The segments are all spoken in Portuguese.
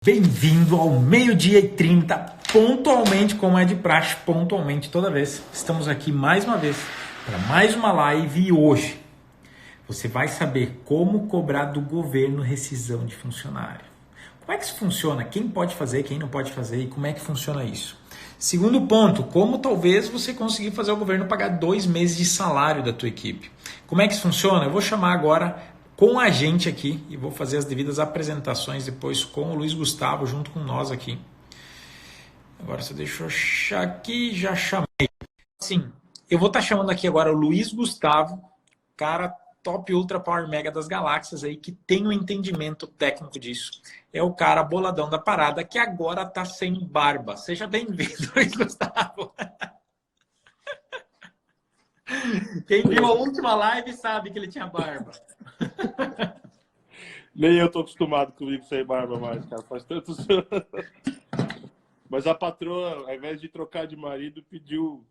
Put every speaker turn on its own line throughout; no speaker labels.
Bem-vindo ao 12h30, pontualmente, como é de praxe, pontualmente toda vez. Estamos aqui mais uma vez para mais uma live e hoje você vai saber como cobrar do governo rescisão de funcionário. Como é que isso funciona? Quem pode fazer, quem não pode fazer e como é que funciona isso? Segundo ponto, como talvez você conseguir fazer o governo pagar 2 meses de salário da tua equipe. Como é que isso funciona? Eu vou chamar agora com a gente aqui e vou fazer as devidas apresentações depois com o Luiz Gustavo junto com nós aqui. Agora você deixa eu achar aqui, já chamei. Sim, eu vou estar chamando aqui agora o Luiz Gustavo, cara top ultra power mega das galáxias aí, que tem um entendimento técnico disso. É o cara boladão da parada que agora tá sem barba. Seja bem-vindo, Luiz Gustavo. Quem viu a última live sabe que ele tinha barba.
Nem eu tô acostumado comigo sem barba mais, cara. Faz tantos anos. Mas a patroa, ao invés de trocar de marido, pediu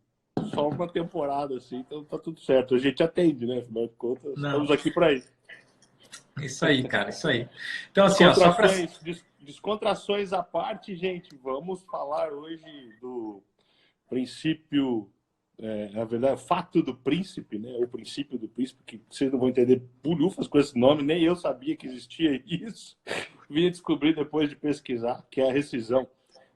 só uma temporada, assim, então tá tudo certo. A gente atende, né? Afinal de contas, estamos aqui para isso.
Isso aí, cara, isso aí. Então, assim, ó, só pra...
Descontrações à parte, gente, vamos falar hoje do princípio, na verdade, fato do príncipe, né? O princípio do príncipe, que vocês não vão entender bulhufas com esse nome, nem eu sabia que existia isso. Vim descobrir depois de pesquisar, que é a rescisão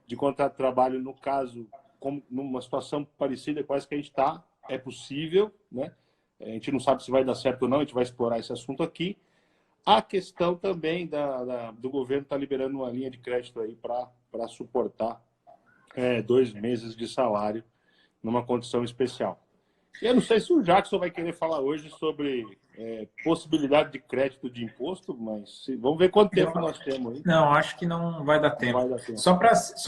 de contrato de trabalho, no caso, como numa situação parecida com essa que a gente está, é possível, né? A gente não sabe se vai dar certo ou não, a gente vai explorar esse assunto aqui. A questão também do governo estar liberando uma linha de crédito aí para suportar 2 meses de salário numa condição especial. E eu não sei se o Jackson vai querer falar hoje sobre possibilidade de crédito de imposto, mas vamos ver quanto tempo nós temos aí.
Não, acho que não vai dar tempo.
Vai dar tempo.
Só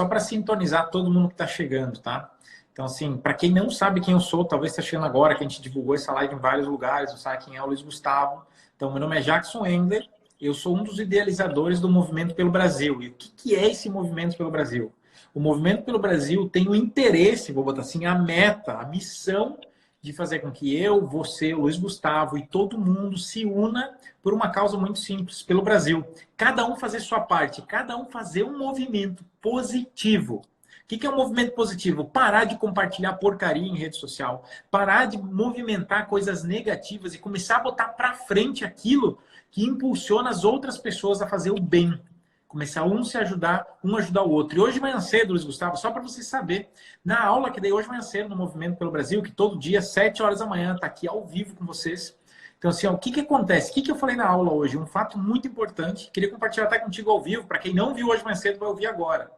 para sintonizar todo mundo que está chegando, tá? Então, assim, para quem não sabe quem eu sou, talvez está chegando agora, que a gente divulgou essa live em vários lugares, não sabe quem é o Luiz Gustavo. Então, meu nome é Jackson Endler, eu sou um dos idealizadores do Movimento pelo Brasil. E o que é esse Movimento pelo Brasil? O Movimento pelo Brasil tem o interesse, vou botar assim, a meta, a missão de fazer com que eu, você, o Luiz Gustavo e todo mundo se una por uma causa muito simples, pelo Brasil. Cada um fazer sua parte, cada um fazer um movimento positivo. O que é um movimento positivo? Parar de compartilhar porcaria em rede social, parar de movimentar coisas negativas e começar a botar para frente aquilo que impulsiona as outras pessoas a fazer o bem. Começar um se ajudar, um ajudar o outro. E hoje de manhã cedo, Luiz Gustavo, só para você saber, na aula que dei hoje de manhã cedo no Movimento pelo Brasil, que todo dia, 7 horas da manhã, está aqui ao vivo com vocês. Então, assim, ó, o que acontece? O que eu falei na aula hoje? Um fato muito importante, queria compartilhar até contigo ao vivo, para quem não viu hoje de manhã cedo, vai ouvir agora.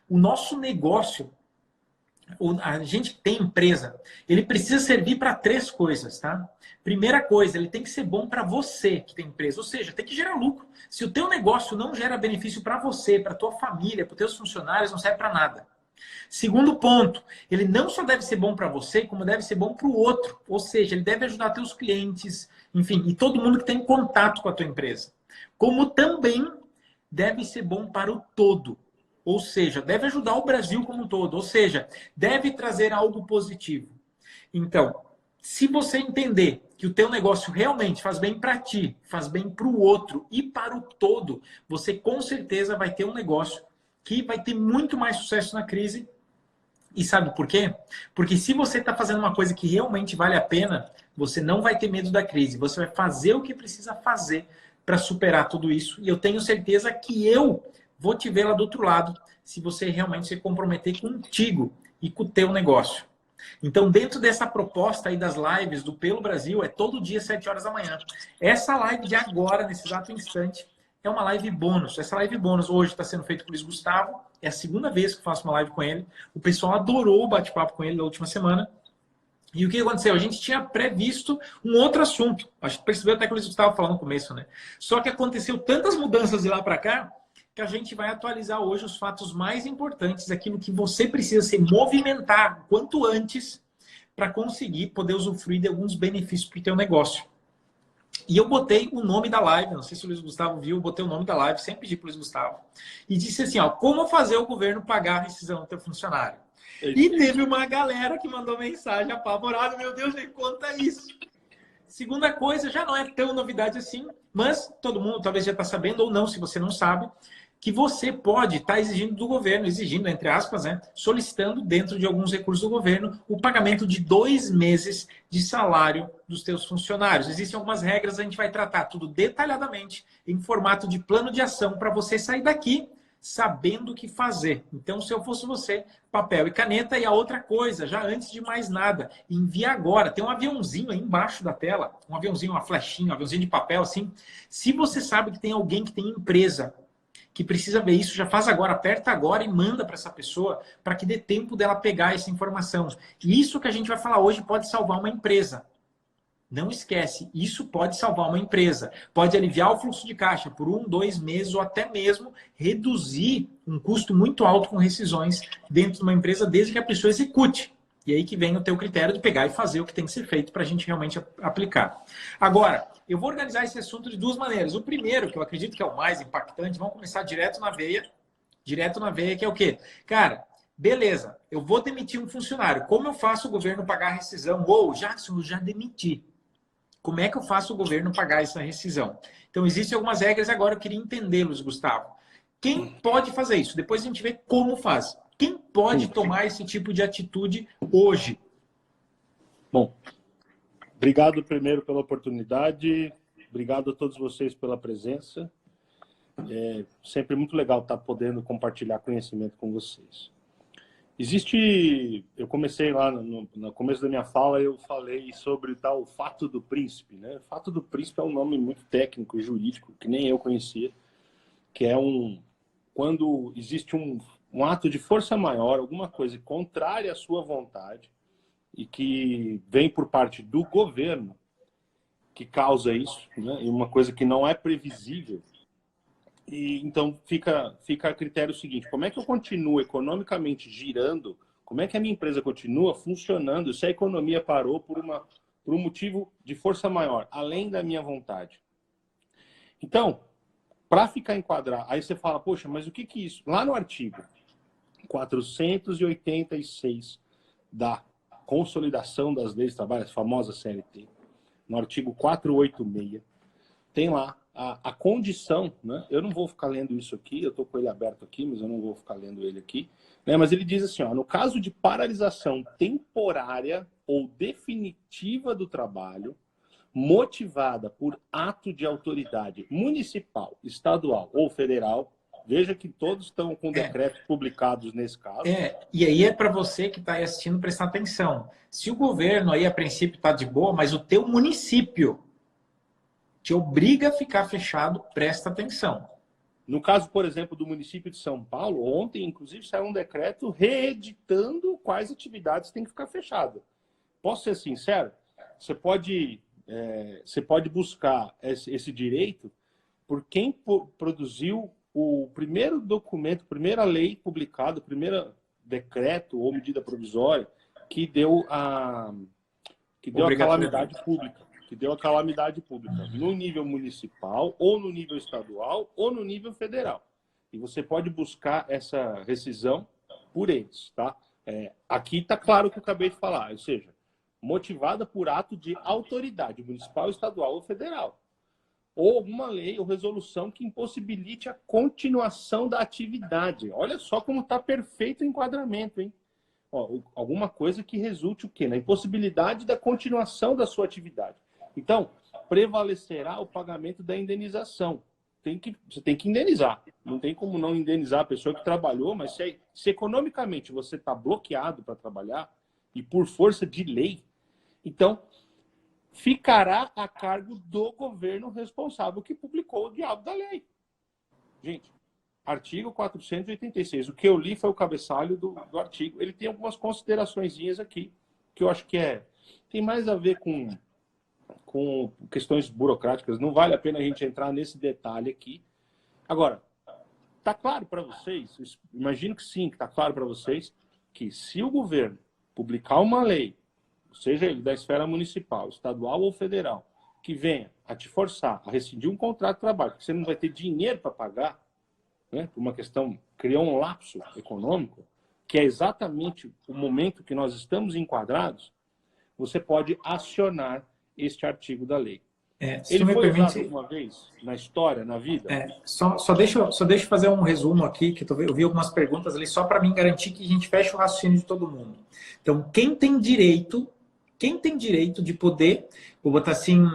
O nosso negócio, a gente que tem empresa, ele precisa servir para 3 coisas, tá? Primeira coisa, ele tem que ser bom para você que tem empresa, ou seja, tem que gerar lucro. Se o teu negócio não gera benefício para você, para tua família, para os teus funcionários, não serve para nada. Segundo ponto, ele não só deve ser bom para você, como deve ser bom para o outro. Ou seja, ele deve ajudar teus clientes, enfim, e todo mundo que tem contato com a tua empresa. Como também deve ser bom para o todo. Ou seja, deve ajudar o Brasil como um todo. Ou seja, deve trazer algo positivo. Então, se você entender que o teu negócio realmente faz bem para ti, faz bem para o outro e para o todo, você com certeza vai ter um negócio que vai ter muito mais sucesso na crise. E sabe por quê? Porque se você está fazendo uma coisa que realmente vale a pena, você não vai ter medo da crise. Você vai fazer o que precisa fazer para superar tudo isso. E eu tenho certeza que eu vou te ver lá do outro lado, se você realmente se comprometer contigo e com o teu negócio. Então, dentro dessa proposta aí das lives do Pelo Brasil, é todo dia, 7 horas da manhã. Essa live de agora, nesse exato instante, é uma live bônus. Essa live bônus hoje está sendo feita com o Luiz Gustavo. É a segunda vez que eu faço uma live com ele. O pessoal adorou o bate-papo com ele na última semana. E o que aconteceu? A gente tinha previsto um outro assunto. Acho que percebeu até que o Luiz Gustavo falou no começo, né? Só que aconteceu tantas mudanças de lá para cá que a gente vai atualizar hoje os fatos mais importantes, aquilo que você precisa se movimentar quanto antes para conseguir poder usufruir de alguns benefícios para o teu negócio. E eu botei o nome da live, não sei se o Luiz Gustavo viu, eu botei o nome da live, sempre pedi para o Luiz Gustavo, e disse assim, ó, como fazer o governo pagar a rescisão do teu funcionário? E teve uma galera que mandou mensagem apavorada, meu Deus, me conta isso. Segunda coisa, já não é tão novidade assim, mas todo mundo talvez já está sabendo, ou não, se você não sabe, que você pode estar exigindo do governo, exigindo, entre aspas, né, solicitando dentro de alguns recursos do governo o pagamento de 2 meses de salário dos teus funcionários. Existem algumas regras, a gente vai tratar tudo detalhadamente em formato de plano de ação para você sair daqui sabendo o que fazer. Então, se eu fosse você, papel e caneta. E a outra coisa, já antes de mais nada, envia agora. Tem um aviãozinho aí embaixo da tela, um aviãozinho, uma flechinha, um aviãozinho de papel, assim. Se você sabe que tem alguém que tem empresa que precisa ver isso, já faz agora, aperta agora e manda para essa pessoa para que dê tempo dela pegar essa informação. E isso que a gente vai falar hoje pode salvar uma empresa. Não esquece, isso pode salvar uma empresa. Pode aliviar o fluxo de caixa por 1, 2 meses ou até mesmo reduzir um custo muito alto com rescisões dentro de uma empresa, desde que a pessoa execute. E aí que vem o teu critério de pegar e fazer o que tem que ser feito para a gente realmente aplicar. Agora, eu vou organizar esse assunto de duas maneiras. O primeiro, que eu acredito que é o mais impactante, vamos começar direto na veia, que é o quê? Cara, beleza, eu vou demitir um funcionário. Como eu faço o governo pagar a rescisão? Ou, Jackson, eu já demiti. Como é que eu faço o governo pagar essa rescisão? Então, existem algumas regras, agora eu queria entendê-los, Gustavo. Quem pode fazer isso? Depois a gente vê como faz. Quem pode tomar esse tipo de atitude hoje?
Bom, obrigado primeiro pela oportunidade, obrigado a todos vocês pela presença. É sempre muito legal estar podendo compartilhar conhecimento com vocês. Eu comecei lá no começo da minha fala, eu falei sobre o fato do príncipe, né? O fato do príncipe é um nome muito técnico e jurídico, que nem eu conhecia, que é quando existe um ato de força maior, alguma coisa contrária à sua vontade, e que vem por parte do governo, que causa isso, né? E uma coisa que não é previsível. E então fica a critério seguinte: como é que eu continuo economicamente girando? Como é que a minha empresa continua funcionando se a economia parou por um motivo de força maior, além da minha vontade? Então, para ficar enquadrado, aí você fala, poxa, mas o que é isso? Lá no artigo 486 da Consolidação das Leis de Trabalho, a famosa CLT, no artigo 486, tem lá a condição, né? Eu não vou ficar lendo isso aqui, eu estou com ele aberto aqui, mas eu não vou ficar lendo ele aqui, né? Mas ele diz assim, ó, no caso de paralisação temporária ou definitiva do trabalho, motivada por ato de autoridade municipal, estadual ou federal, veja que todos estão com decretos publicados nesse caso.
E aí é para você que está aí assistindo prestar atenção. Se o governo aí a princípio está de boa, mas o teu município te obriga a ficar fechado, presta atenção.
No caso, por exemplo, do município de São Paulo, ontem, inclusive, saiu um decreto reeditando quais atividades têm que ficar fechadas. Posso ser sincero? Você pode buscar esse direito por quem produziu o primeiro documento, primeira lei publicada, o primeiro decreto ou medida provisória que deu a calamidade pública. Que deu a calamidade pública no nível municipal, ou no nível estadual, ou no nível federal. E você pode buscar essa rescisão por eles, tá? Aqui está claro o que eu acabei de falar, ou seja, motivada por ato de autoridade municipal, estadual ou federal. Ou alguma lei ou resolução que impossibilite a continuação da atividade. Olha só como está perfeito o enquadramento, hein? Alguma coisa que resulte o quê? Na impossibilidade da continuação da sua atividade. Então, prevalecerá o pagamento da indenização. Você tem que indenizar. Não tem como não indenizar a pessoa que trabalhou, mas se economicamente você está bloqueado para trabalhar, e por força de lei, então ficará a cargo do governo responsável que publicou o diabo da lei. Gente, artigo 486. O que eu li foi o cabeçalho do artigo. Ele tem algumas consideraçõezinhas aqui, que eu acho que tem mais a ver com questões burocráticas. Não vale a pena a gente entrar nesse detalhe aqui. Agora, está claro para vocês, imagino que sim, que está claro para vocês, que se o governo publicar uma lei, seja ele da esfera municipal, estadual ou federal, que venha a te forçar a rescindir um contrato de trabalho, que você não vai ter dinheiro para pagar, né, por uma questão, criou um lapso econômico, que é exatamente o momento que nós estamos enquadrados, você pode acionar este artigo da lei.
Se tu
Ele
me
foi usado
permite,
alguma vez na história, na vida?
só deixa eu fazer um resumo aqui, que eu vi algumas perguntas ali, só para mim garantir que a gente feche o raciocínio de todo mundo. Então, quem tem direito de poder, vou botar assim,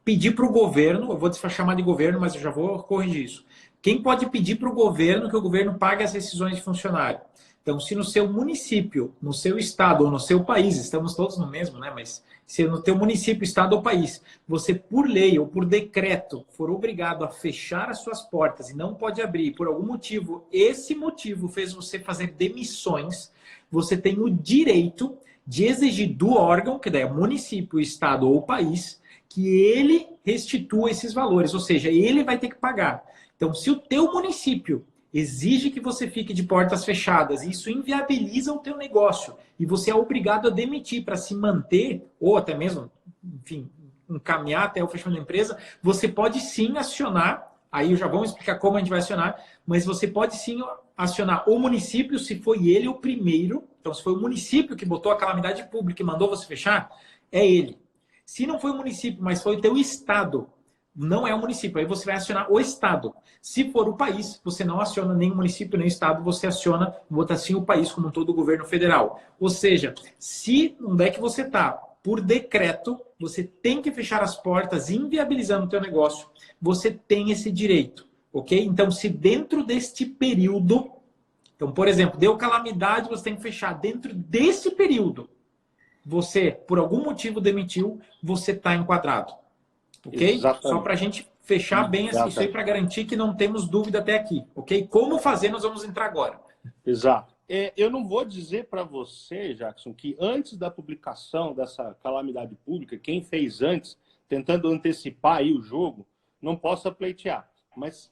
pedir para o governo, eu vou chamar de governo, mas eu já vou corrigir isso. Quem pode pedir para o governo que o governo pague as rescisões de funcionário? Então, se no seu município, no seu estado ou no seu país, estamos todos no mesmo, né? Mas se no teu município, estado ou país, você por lei ou por decreto for obrigado a fechar as suas portas e não pode abrir por algum motivo, esse motivo fez você fazer demissões, você tem o direito de exigir do órgão, que daí é município, estado ou país, que ele restitua esses valores, ou seja, ele vai ter que pagar. Então, se o teu município exige que você fique de portas fechadas, e isso inviabiliza o teu negócio, e você é obrigado a demitir para se manter, ou até mesmo, enfim, encaminhar até o fechamento da empresa, você pode sim acionar, aí eu já vou explicar como a gente vai acionar, mas você pode sim acionar o município, se foi ele o primeiro, então se foi o município que botou a calamidade pública e mandou você fechar, é ele. Se não foi o município, mas foi o teu estado, não é o município, aí você vai acionar o estado. Se for o país, você não aciona nem o município nem o estado, você aciona, bota assim, o país como um todo, o governo federal. Ou seja, se onde é que você está, por decreto, você tem que fechar as portas, inviabilizando o teu negócio, você tem esse direito, ok? Então, se dentro deste período, então, por exemplo, deu calamidade, você tem que fechar. Dentro desse período, você, por algum motivo, demitiu, você está enquadrado. Ok?
Exatamente.
Só para a gente fechar bem isso aí para garantir que não temos dúvida até aqui. Ok? Como fazer, nós vamos entrar agora.
Exato. Eu não vou dizer para você, Jackson, que antes da publicação dessa calamidade pública, quem fez antes, tentando antecipar aí o jogo, não possa pleitear. Mas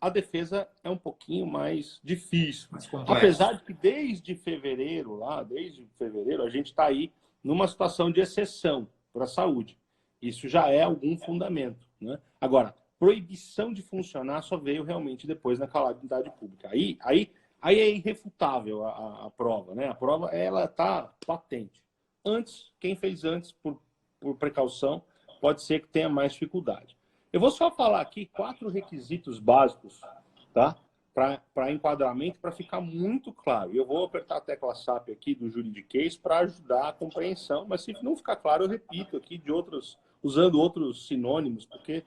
a defesa é um pouquinho mais difícil.
Mais complexo.
Apesar de que desde fevereiro, a gente está aí numa situação de exceção para a saúde. Isso já é algum fundamento, né? Agora, proibição de funcionar só veio realmente depois na calamidade pública. Aí é irrefutável a prova, né? A prova, ela está patente. Antes, quem fez antes, por precaução, pode ser que tenha mais dificuldade. Eu vou só falar aqui 4 requisitos básicos, tá? Para enquadramento, para ficar muito claro. Eu vou apertar a tecla SAP aqui do juridiquês para ajudar a compreensão, mas se não ficar claro, eu repito aqui usando outros sinônimos, porque,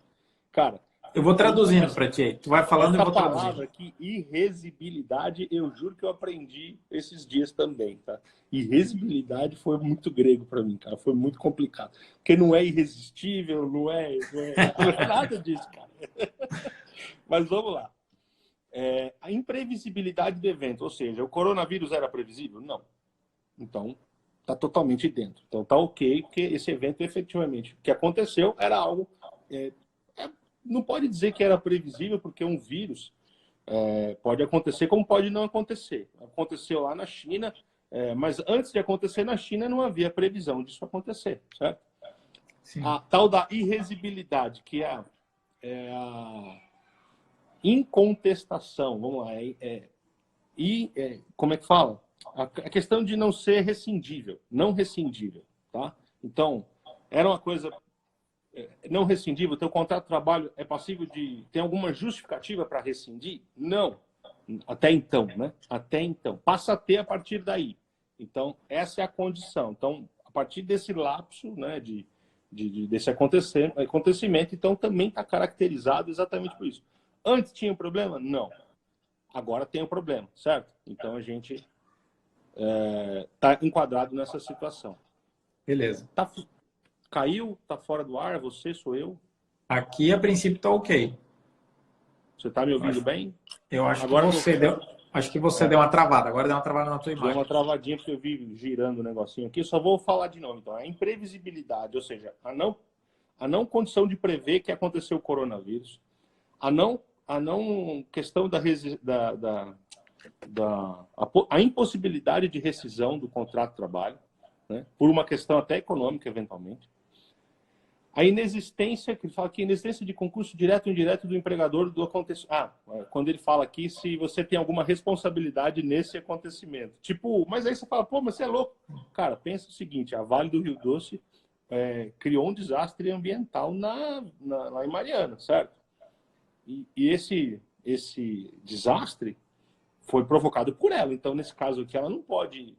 cara...
Eu vou traduzindo para ti. Tu vai falando e eu vou traduzindo.
Essa palavra aqui, irresibilidade, eu juro que eu aprendi esses dias também, tá? Irresibilidade foi muito grego para mim, cara. Foi muito complicado. Porque não é irresistível, não é nada disso, cara. Mas vamos lá. A imprevisibilidade do evento, ou seja, o coronavírus era previsível? Não. Então, está totalmente dentro. Então, está ok, porque esse evento, efetivamente, o que aconteceu era algo... não pode dizer que era previsível, porque um vírus pode acontecer como pode não acontecer. Aconteceu lá na China, mas antes de acontecer na China, não havia previsão disso acontecer, certo? Sim. A tal da irresibilidade, que é a incontestação, vamos lá, como é que fala? A questão de não ser rescindível, não rescindível, tá? Então, era uma coisa não rescindível, teu contrato de trabalho é passível de... Tem alguma justificativa para rescindir? Não. Até então, né? Até então. Passa a ter a partir daí. Então, essa é a condição. Então, a partir desse lapso, né, desse acontecimento, então também está caracterizado exatamente por isso. Antes tinha um problema? Não. Agora tem um problema, certo? Então, a gente está enquadrado nessa situação.
Beleza.
Caiu? Tá fora do ar? Você? Sou eu?
Aqui, a princípio, tá ok.
Você tá me ouvindo bem?
Eu acho agora que você deu uma travada. Agora deu uma travada na tua imagem.
Deu uma travadinha porque eu vi girando o negocinho aqui. Só vou falar de novo. Então, a imprevisibilidade, ou seja, a não condição de prever que aconteceu o coronavírus, a não questão a impossibilidade de rescisão do contrato de trabalho, né, por uma questão até econômica, eventualmente. A inexistência, que ele fala aqui, inexistência de concurso direto ou indireto do empregador do acontecimento. Quando ele fala aqui se você tem alguma responsabilidade nesse acontecimento. Tipo, mas aí você fala, pô, mas você é louco. Cara, pensa o seguinte, a Vale do Rio Doce criou um desastre ambiental lá em Mariana, certo? E esse desastre foi provocado por ela. Então, nesse caso aqui, ela não pode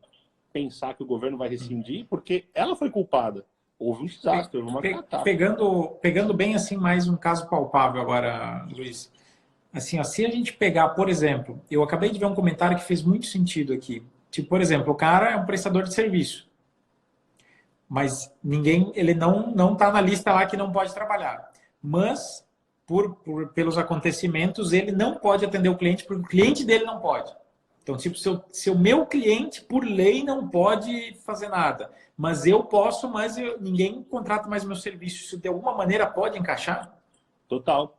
pensar que o governo vai rescindir, porque ela foi culpada. Houve um desastre, houve uma catástrofe.
Pegando bem assim mais um caso palpável agora, Luiz. Assim, ó, se a gente pegar, por exemplo, eu acabei de ver um comentário que fez muito sentido aqui. Tipo, por exemplo, o cara é um prestador de serviço, mas ele não está na lista lá que não pode trabalhar. Mas, pelos acontecimentos, ele não pode atender o cliente porque o cliente dele não pode. Então, tipo, se o meu cliente, por lei, não pode fazer nada, mas eu posso, ninguém contrata mais meu serviço. Isso, de alguma maneira, pode encaixar?
Total.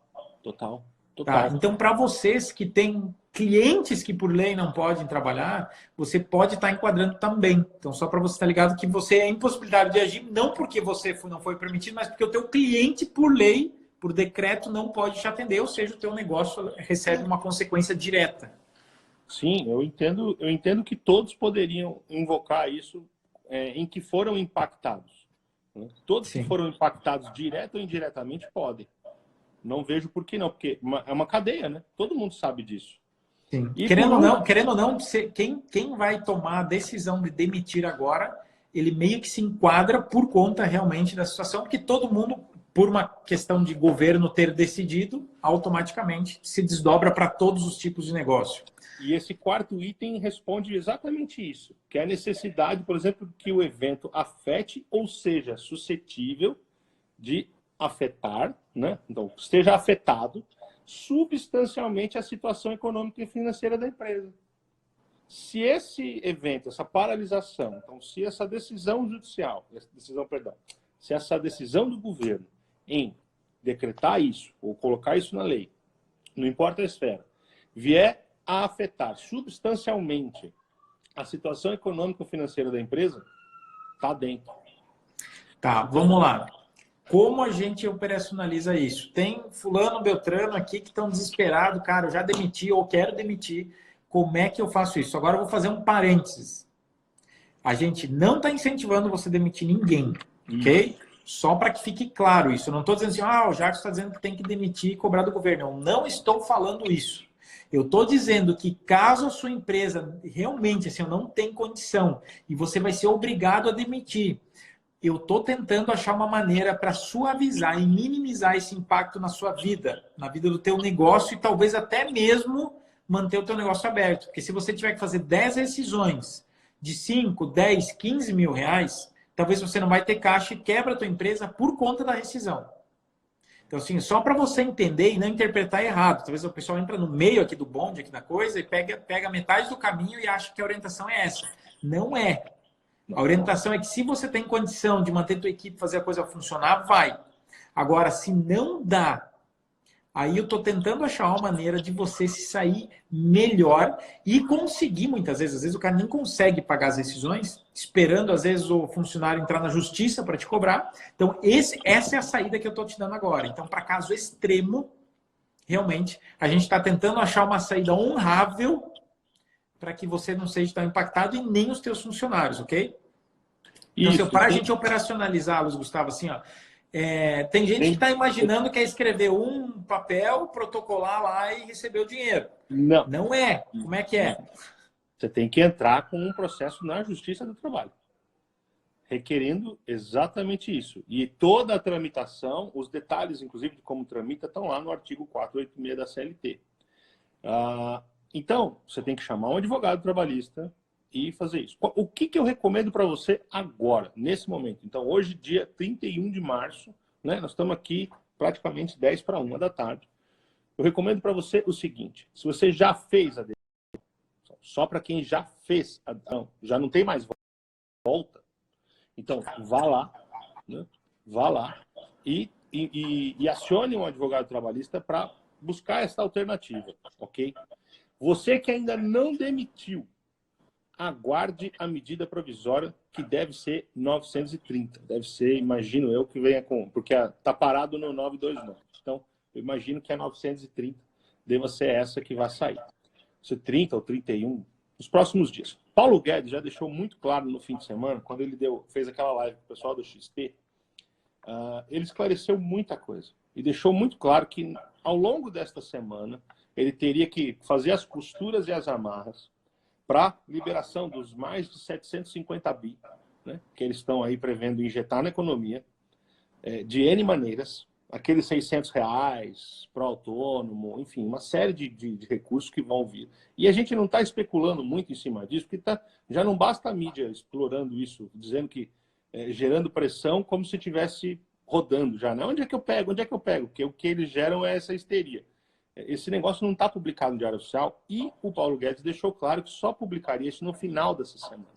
Tá, então, para vocês que têm clientes que por lei não podem trabalhar, você pode estar enquadrando também. Então, só para você estar ligado que você é impossibilidade de agir, não porque você não foi permitido, mas porque o teu cliente, por lei, por decreto, não pode te atender, ou seja, o teu negócio recebe uma consequência direta.
Sim, eu entendo que todos poderiam invocar isso em que foram impactados. Né? Todos que foram impactados direto ou indiretamente podem. Não vejo por que não, porque é uma cadeia, né? Todo mundo sabe disso.
Sim. Querendo ou não, quem vai tomar a decisão de demitir agora, ele meio que se enquadra por conta realmente da situação, porque todo mundo, por uma questão de governo ter decidido, automaticamente se desdobra para todos os tipos de negócio.
E esse quarto item responde exatamente isso, que é a necessidade, por exemplo, que o evento afete ou seja suscetível de afetar, né? Então, esteja afetado substancialmente a situação econômica e financeira da empresa. Se esse evento, essa paralisação, então, se essa decisão judicial, se essa decisão do governo em decretar isso, ou colocar isso na lei, não importa a esfera, vier a afetar substancialmente a situação econômica e financeira da empresa, está dentro.
Tá, vamos lá. Como a gente operacionaliza isso? Tem fulano, beltrano aqui que estão desesperados, cara, eu já demiti ou quero demitir. Como é que eu faço isso? Agora eu vou fazer um parênteses. A gente não está incentivando você a demitir ninguém, ok? Só para que fique claro isso. Eu não estou dizendo assim, o Jacques está dizendo que tem que demitir e cobrar do governo. Eu não estou falando isso. Eu estou dizendo que caso a sua empresa realmente assim, não tem condição e você vai ser obrigado a demitir, eu estou tentando achar uma maneira para suavizar e minimizar esse impacto na sua vida, na vida do teu negócio e talvez até mesmo manter o teu negócio aberto. Porque se você tiver que fazer 10 rescisões de 5, 10, 15 mil reais, talvez você não vai ter caixa e quebra a tua empresa por conta da rescisão. Então, assim, só para você entender e não interpretar errado. Talvez o pessoal entra no meio aqui do bonde, aqui da coisa, e pega metade do caminho e acha que a orientação é essa. Não é. A orientação é que se você tem condição de manter tua equipe, fazer a coisa funcionar, vai. Agora, se não dá, aí eu estou tentando achar uma maneira de você se sair melhor e conseguir, muitas vezes. Às vezes o cara nem consegue pagar as rescisões, esperando, às vezes, o funcionário entrar na justiça para te cobrar. Então, essa é a saída que eu estou te dando agora. Então, para caso extremo, realmente, a gente está tentando achar uma saída honrável para que você não seja tão impactado e nem os teus funcionários, ok? Então, para a gente operacionalizá-los, Gustavo, assim, ó, tem gente que está imaginando que é escrever um papel, protocolar lá e receber o dinheiro.
Não.
Não é. Como é que é?
Você tem que entrar com um processo na Justiça do Trabalho, requerendo exatamente isso. E toda a tramitação, os detalhes, inclusive, de como tramita, estão lá no artigo 486 da CLT. Então, você tem que chamar um advogado trabalhista e fazer isso. O que eu recomendo para você agora, nesse momento? Então, hoje, dia 31 de março, né, nós estamos aqui praticamente 10 para 1 da tarde. Eu recomendo para você o seguinte: se você já fez a decisão, só para quem já fez, já não tem mais volta, então vá lá, né, e acione um advogado trabalhista para buscar essa alternativa, ok? Você que ainda não demitiu, aguarde a medida provisória, que deve ser 930. Deve ser, imagino eu, que venha com... Porque está parado no 929. Então, eu imagino que a 930 deva ser essa que vai sair. Se 30 ou 31, nos próximos dias. Paulo Guedes já deixou muito claro no fim de semana, quando ele fez aquela live com o pessoal do XP, ele esclareceu muita coisa e deixou muito claro que, ao longo desta semana, ele teria que fazer as costuras e as amarras para liberação dos mais de 750 bi, né, que eles estão aí prevendo injetar na economia, de N maneiras, aqueles R$ 600 para o autônomo, enfim, uma série de recursos que vão vir. E a gente não está especulando muito em cima disso, porque já não basta a mídia explorando isso, dizendo que, gerando pressão como se estivesse rodando já. Né? Onde é que eu pego? Onde é que eu pego? Porque o que eles geram é essa histeria. Esse negócio não está publicado no Diário Oficial e o Paulo Guedes deixou claro que só publicaria isso no final dessa semana.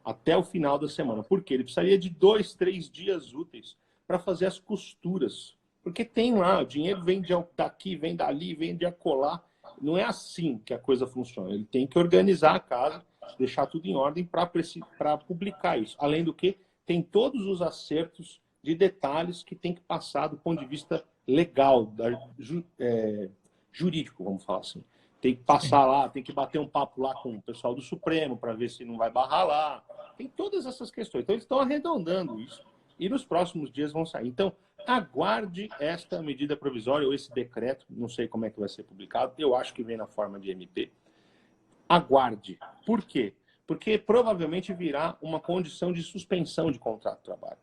Até o final da semana. Por quê? Ele precisaria de 2, 3 dias úteis para fazer as costuras. Porque tem lá, o dinheiro vem daqui, vem dali, vem de acolá. Não é assim que a coisa funciona. Ele tem que organizar a casa, deixar tudo em ordem para publicar isso. Além do que, tem todos os acertos de detalhes que tem que passar do ponto de vista legal, jurídico, vamos falar assim. Tem que passar lá, tem que bater um papo lá com o pessoal do Supremo para ver se não vai barrar lá. Tem todas essas questões. Então, eles estão arredondando isso. E nos próximos dias vão sair. Então, aguarde esta medida provisória ou esse decreto. Não sei como é que vai ser publicado. Eu acho que vem na forma de MP. Aguarde. Por quê? Porque provavelmente virá uma condição de suspensão de contrato de trabalho.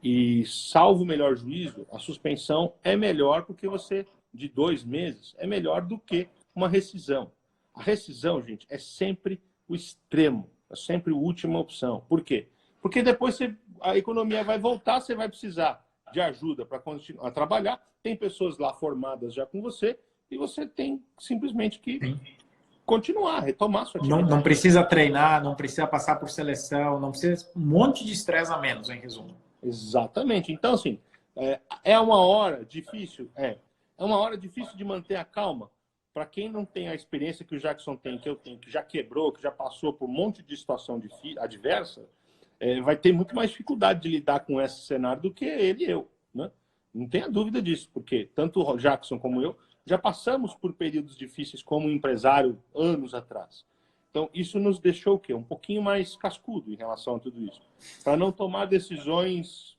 E, salvo o melhor juízo, a suspensão é melhor porque você, de 2 meses, é melhor do que uma rescisão. A rescisão, gente, é sempre o extremo. É sempre a última opção. Por quê? Porque depois a economia vai voltar, você vai precisar de ajuda para continuar a trabalhar. Tem pessoas lá formadas já com você e você tem simplesmente que continuar, retomar sua atividade.
Não precisa treinar, não precisa passar por seleção, não precisa um monte de estresse a menos, em resumo.
Exatamente. Então, assim, é uma hora difícil? É uma hora difícil de manter a calma. Para quem não tem a experiência que o Jackson tem, que eu tenho, que já quebrou, que já passou por um monte de situação adversa, vai ter muito mais dificuldade de lidar com esse cenário do que ele e eu. Né? Não tenha dúvida disso, porque tanto o Jackson como eu já passamos por períodos difíceis como empresário anos atrás. Então, isso nos deixou o quê? Um pouquinho mais cascudo em relação a tudo isso. Para não tomar decisões,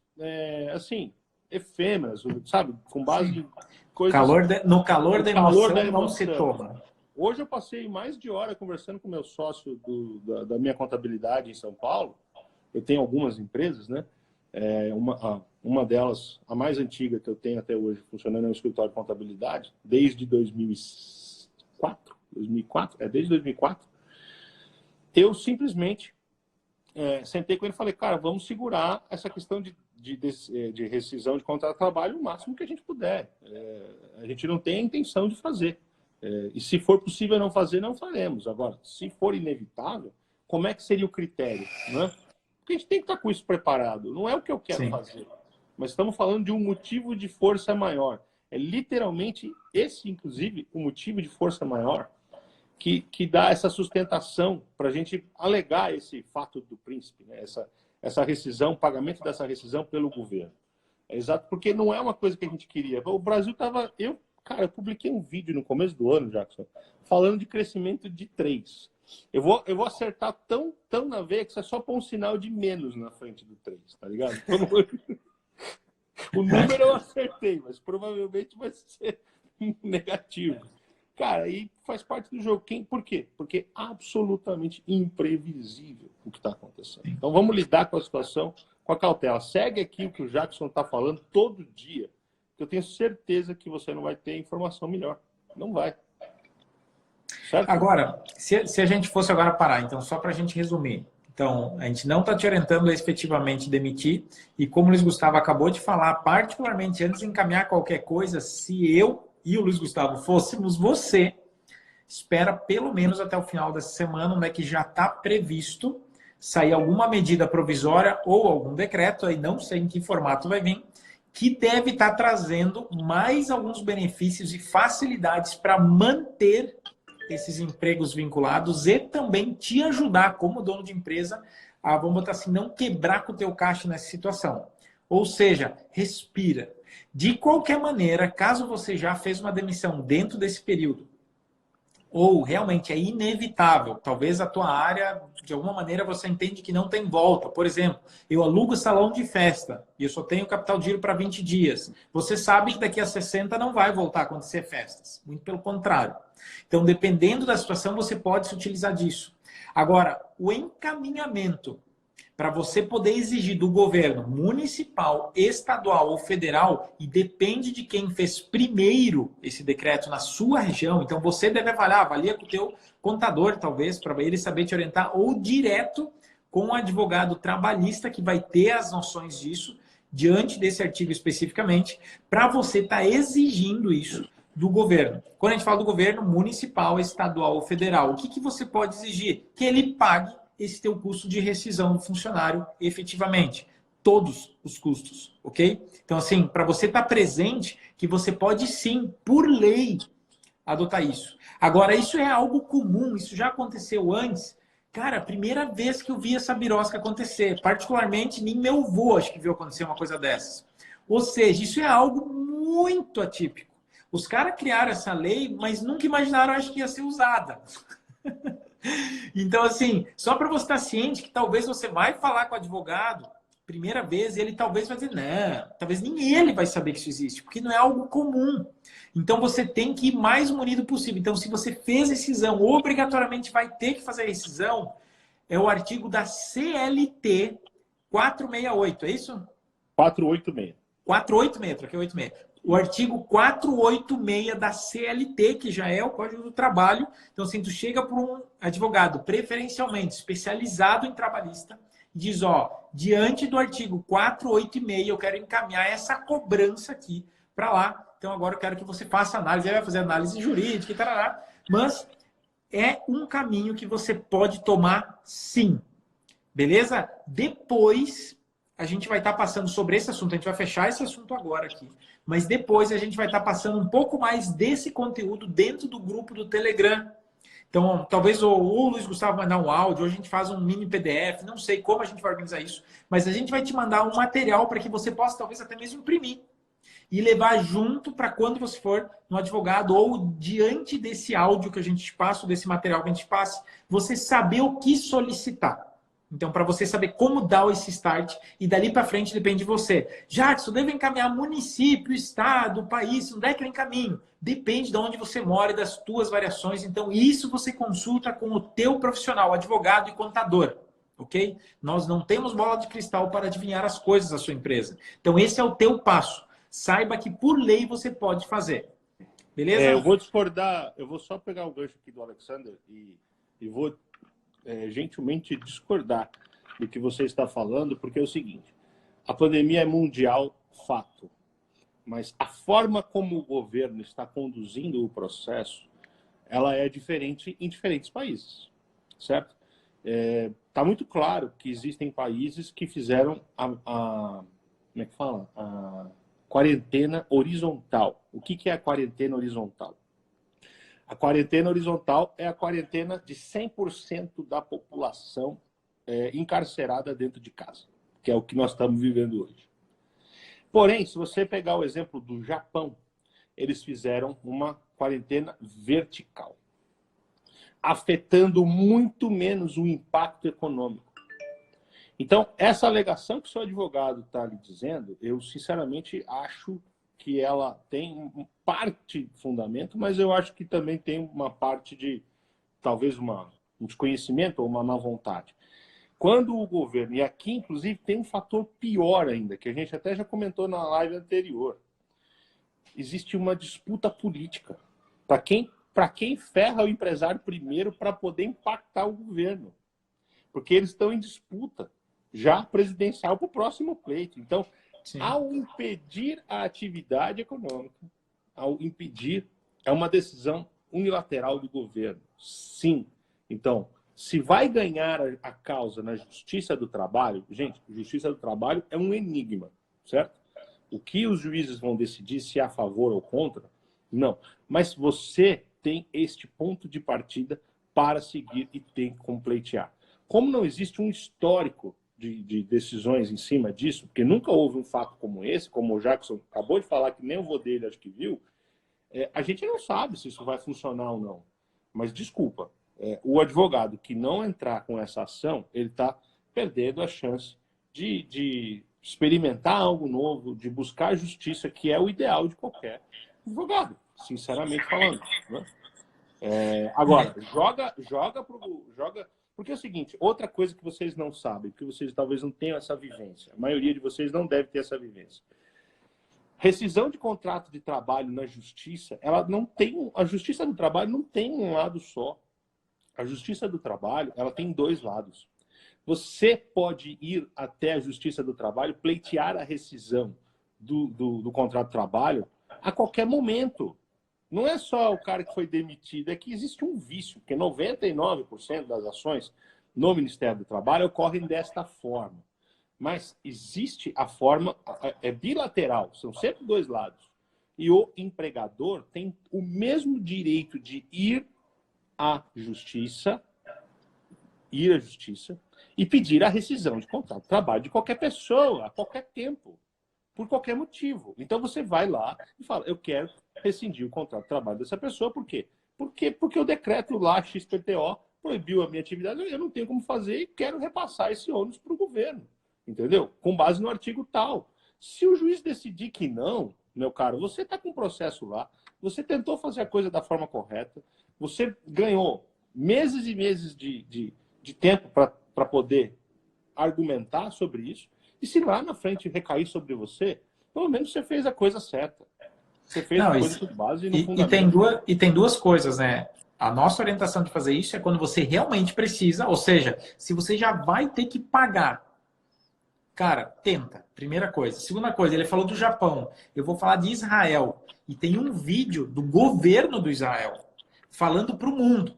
assim, efêmeras, sabe? Com base em coisas...
No calor da emoção não se toma.
Hoje eu passei mais de hora conversando com o meu sócio da minha contabilidade em São Paulo. Eu tenho algumas empresas, né? Uma delas, a mais antiga que eu tenho até hoje, funcionando é um escritório de contabilidade, desde 2004. Desde 2004. Eu simplesmente sentei com ele e falei, cara, vamos segurar essa questão de rescisão de contrato de trabalho o máximo que a gente puder. A gente não tem a intenção de fazer. E se for possível não fazer, não faremos. Agora, se for inevitável, como é que seria o critério? Né? Porque a gente tem que estar com isso preparado. Não é o que eu quero fazer. Mas estamos falando de um motivo de força maior. É literalmente esse, inclusive, o motivo de força maior que dá essa sustentação para a gente alegar esse fato do príncipe, né? Essa rescisão, pagamento dessa rescisão pelo governo. É exato, porque não é uma coisa que a gente queria. O Brasil estava... eu publiquei um vídeo no começo do ano, Jackson, falando de crescimento de 3. Eu vou acertar tão na veia que você só põe um sinal de menos na frente do 3, tá ligado? O número eu acertei, mas provavelmente vai ser negativo. Cara, aí faz parte do jogo. Por quê? Porque é absolutamente imprevisível o que está acontecendo. Então vamos lidar com a situação com a cautela. Segue aqui o que o Jackson está falando todo dia, que eu tenho certeza que você não vai ter informação melhor. Não vai. Certo?
Agora, se a gente fosse agora parar, então, só para a gente resumir. Então, a gente não está te orientando a efetivamente demitir. E como o Luiz Gustavo acabou de falar, particularmente antes de encaminhar qualquer coisa, se eu e o Luiz Gustavo fôssemos você, espera pelo menos até o final dessa semana, onde é que já está previsto sair alguma medida provisória ou algum decreto, aí não sei em que formato vai vir, que deve estar trazendo mais alguns benefícios e facilidades para manter esses empregos vinculados e também te ajudar como dono de empresa a, vamos botar assim, não quebrar com o teu caixa nessa situação. Ou seja, respira. De qualquer maneira, caso você já fez uma demissão dentro desse período, ou realmente é inevitável, talvez a tua área, de alguma maneira, você entende que não tem volta. Por exemplo, eu alugo salão de festa e eu só tenho capital de giro para 20 dias. Você sabe que daqui a 60 não vai voltar a acontecer festas. Muito pelo contrário. Então, dependendo da situação, você pode se utilizar disso. Agora, o encaminhamento para você poder exigir do governo municipal, estadual ou federal, e depende de quem fez primeiro esse decreto na sua região, então você deve avaliar, avalia com o teu contador, talvez, para ele saber te orientar, ou direto com o advogado trabalhista que vai ter as noções disso, diante desse artigo especificamente, para você estar exigindo isso do governo. Quando a gente fala do governo municipal, estadual ou federal, o que você pode exigir? Que ele pague esse teu custo de rescisão do funcionário efetivamente. Todos os custos, ok? Então, assim, para você estar presente, que você pode sim, por lei, adotar isso. Agora, isso é algo comum, isso já aconteceu antes. Cara, a primeira vez que eu vi essa birosca acontecer, particularmente, nem meu avô acho que viu acontecer uma coisa dessas. Ou seja, isso é algo muito atípico. Os caras criaram essa lei, mas nunca imaginaram, acho que ia ser usada. Então, assim, só para você estar ciente que talvez você vai falar com o advogado, primeira vez, e ele talvez vai dizer, não, talvez nem ele vai saber que isso existe, porque não é algo comum. Então, você tem que ir mais munido possível. Então, se você fez rescisão, obrigatoriamente vai ter que fazer a rescisão, é o artigo da CLT 468, é isso?
486.
486, troquei 86. O artigo 486 da CLT, que já é o Código do Trabalho. Então, assim, tu chega para um advogado preferencialmente especializado em trabalhista e diz, ó, diante do artigo 486, eu quero encaminhar essa cobrança aqui para lá. Então, agora eu quero que você faça análise, ele vai fazer análise jurídica e tal, mas é um caminho que você pode tomar sim. Beleza? Depois a gente vai estar passando sobre esse assunto, a gente vai fechar esse assunto agora aqui. Mas depois a gente vai estar passando um pouco mais desse conteúdo dentro do grupo do Telegram. Então, talvez o Luiz Gustavo mandar um áudio, ou a gente faz um mini PDF, não sei como a gente vai organizar isso, mas a gente vai te mandar um material para que você possa talvez até mesmo imprimir e levar junto para quando você for no advogado ou diante desse áudio que a gente te passa, desse material que a gente passa, você saber o que solicitar. Então, para você saber como dar esse start, e dali para frente depende de você. Jackson, deve encaminhar município, estado, país, onde é que eu encaminho? Depende de onde você mora e das tuas variações. Então, isso você consulta com o teu profissional, advogado e contador. Ok? Nós não temos bola de cristal para adivinhar as coisas da sua empresa. Então, esse é o teu passo. Saiba que, por lei, você pode fazer. Beleza?
Eu vou discordar, eu vou só pegar o gancho aqui do Alexander e vou gentilmente discordar do que você está falando, porque é o seguinte, a pandemia é mundial, fato, mas a forma como o governo está conduzindo o processo, ela é diferente em diferentes países, certo? Tá muito claro que existem países que fizeram como é que fala? A quarentena horizontal. O que é a quarentena horizontal? A quarentena horizontal é a quarentena de 100% da população encarcerada dentro de casa, que é o que nós estamos vivendo hoje. Porém, se você pegar o exemplo do Japão, eles fizeram uma quarentena vertical, afetando muito menos o impacto econômico. Então, essa alegação que o seu advogado está lhe dizendo, eu sinceramente acho que ela tem parte de fundamento, mas eu acho que também tem uma parte de, talvez, um desconhecimento ou uma má vontade. Quando o governo, e aqui, inclusive, tem um fator pior ainda, que a gente até já comentou na live anterior, existe uma disputa política. Para quem ferra o empresário primeiro para poder impactar o governo. Porque eles estão em disputa já presidencial para o próximo pleito. Então, sim, ao impedir a atividade econômica, ao impedir, é uma decisão unilateral do governo. Sim. Então, se vai ganhar a causa na Justiça do Trabalho, gente, Justiça do Trabalho é um enigma, certo? O que os juízes vão decidir, se é a favor ou contra, não. Mas você tem este ponto de partida para seguir e tem que completear. Como não existe um histórico de decisões em cima disso, porque nunca houve um fato como esse, como o Jackson acabou de falar, que nem o vô dele acho que viu, a gente não sabe se isso vai funcionar ou não. Mas desculpa, o advogado que não entrar com essa ação, ele está perdendo a chance de experimentar algo novo, de buscar a justiça, que é o ideal de qualquer advogado, sinceramente falando, né? Agora, joga. Porque é o seguinte, outra coisa que vocês não sabem, porque vocês talvez não tenham essa vivência, a maioria de vocês não deve ter essa vivência. Rescisão de contrato de trabalho na justiça, ela não tem, a justiça do trabalho não tem um lado só. A justiça do trabalho, ela tem dois lados. Você pode ir até a justiça do trabalho, pleitear a rescisão do contrato de trabalho a qualquer momento. Não é só o cara que foi demitido, é que existe um vício, porque 99% das ações no Ministério do Trabalho ocorrem desta forma. Mas existe a forma, é bilateral, são sempre dois lados. E o empregador tem o mesmo direito de ir à justiça e pedir a rescisão de contrato de trabalho de qualquer pessoa, a qualquer tempo, por qualquer motivo. Então você vai lá e fala, eu quero rescindir o contrato de trabalho dessa pessoa, por quê? Porque o decreto lá, XPTO, proibiu a minha atividade, eu não tenho como fazer e quero repassar esse ônus para o governo. Entendeu? Com base no artigo tal. Se o juiz decidir que não, meu caro, você está com um processo lá, você tentou fazer a coisa da forma correta, você ganhou meses e meses de tempo para poder argumentar sobre isso, e se lá na frente recair sobre você, pelo menos você fez a coisa certa. Você fez a coisa com base no fundamento.
E tem duas coisas, né? A nossa orientação de fazer isso é quando você realmente precisa, ou seja, se você já vai ter que pagar. Cara, tenta. Primeira coisa. Segunda coisa, ele falou do Japão. Eu vou falar de Israel. E tem um vídeo do governo do Israel falando para o mundo.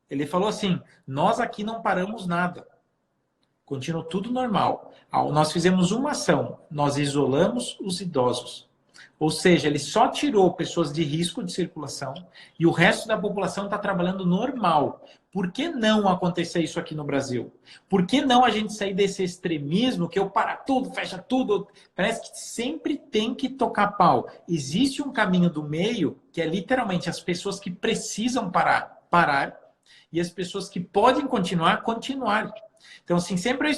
Ele falou assim, nós aqui não paramos nada. Continua tudo normal. Nós fizemos uma ação. Nós isolamos os idosos. Ou seja, ele só tirou pessoas de risco de circulação e o resto da população está trabalhando normal. Por que não acontecer isso aqui no Brasil? Por que não a gente sair desse extremismo que eu para tudo, fecha tudo? Parece que sempre tem que tocar pau. Existe um caminho do meio que é literalmente as pessoas que precisam parar, e as pessoas que podem continuar. Então, assim, sempre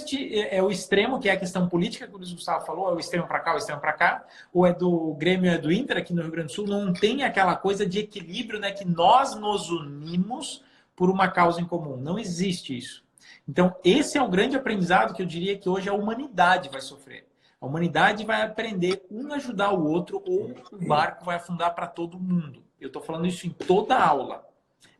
é o extremo, que é a questão política que o Luiz Gustavo falou, é o extremo para cá, o extremo para cá, ou é do Grêmio, é do Inter aqui no Rio Grande do Sul, não tem aquela coisa de equilíbrio, né, que nós nos unimos por uma causa em comum. Não existe isso. Então, esse é o grande aprendizado que eu diria que hoje a humanidade vai sofrer. A humanidade vai aprender um ajudar o outro, ou o barco vai afundar para todo mundo. Eu estou falando isso em toda a aula.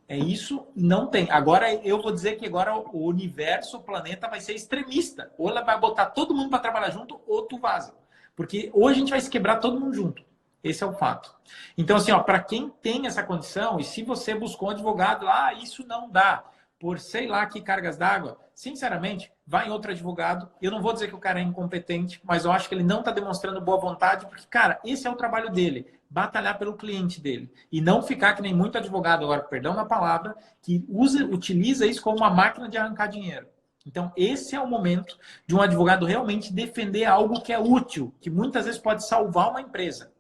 É isso, não tem. Agora eu vou dizer que agora o universo, o planeta vai ser extremista. Ou ela vai botar todo mundo para trabalhar junto, ou tu vaza. Porque hoje a gente vai se quebrar todo mundo junto. Esse é o fato. Então, assim, para quem tem essa condição, e se você buscou um advogado lá, isso não dá, por sei lá que cargas d'água, sinceramente, vai em outro advogado. Eu não vou dizer que o cara é incompetente, mas eu acho que ele não está demonstrando boa vontade, porque, cara, esse é o trabalho dele. Batalhar pelo cliente dele. E não ficar que nem muito advogado, agora, perdão na palavra, que utiliza isso como uma máquina de arrancar dinheiro. Então, esse é o momento de um advogado realmente defender algo que é útil, que muitas vezes pode salvar uma empresa.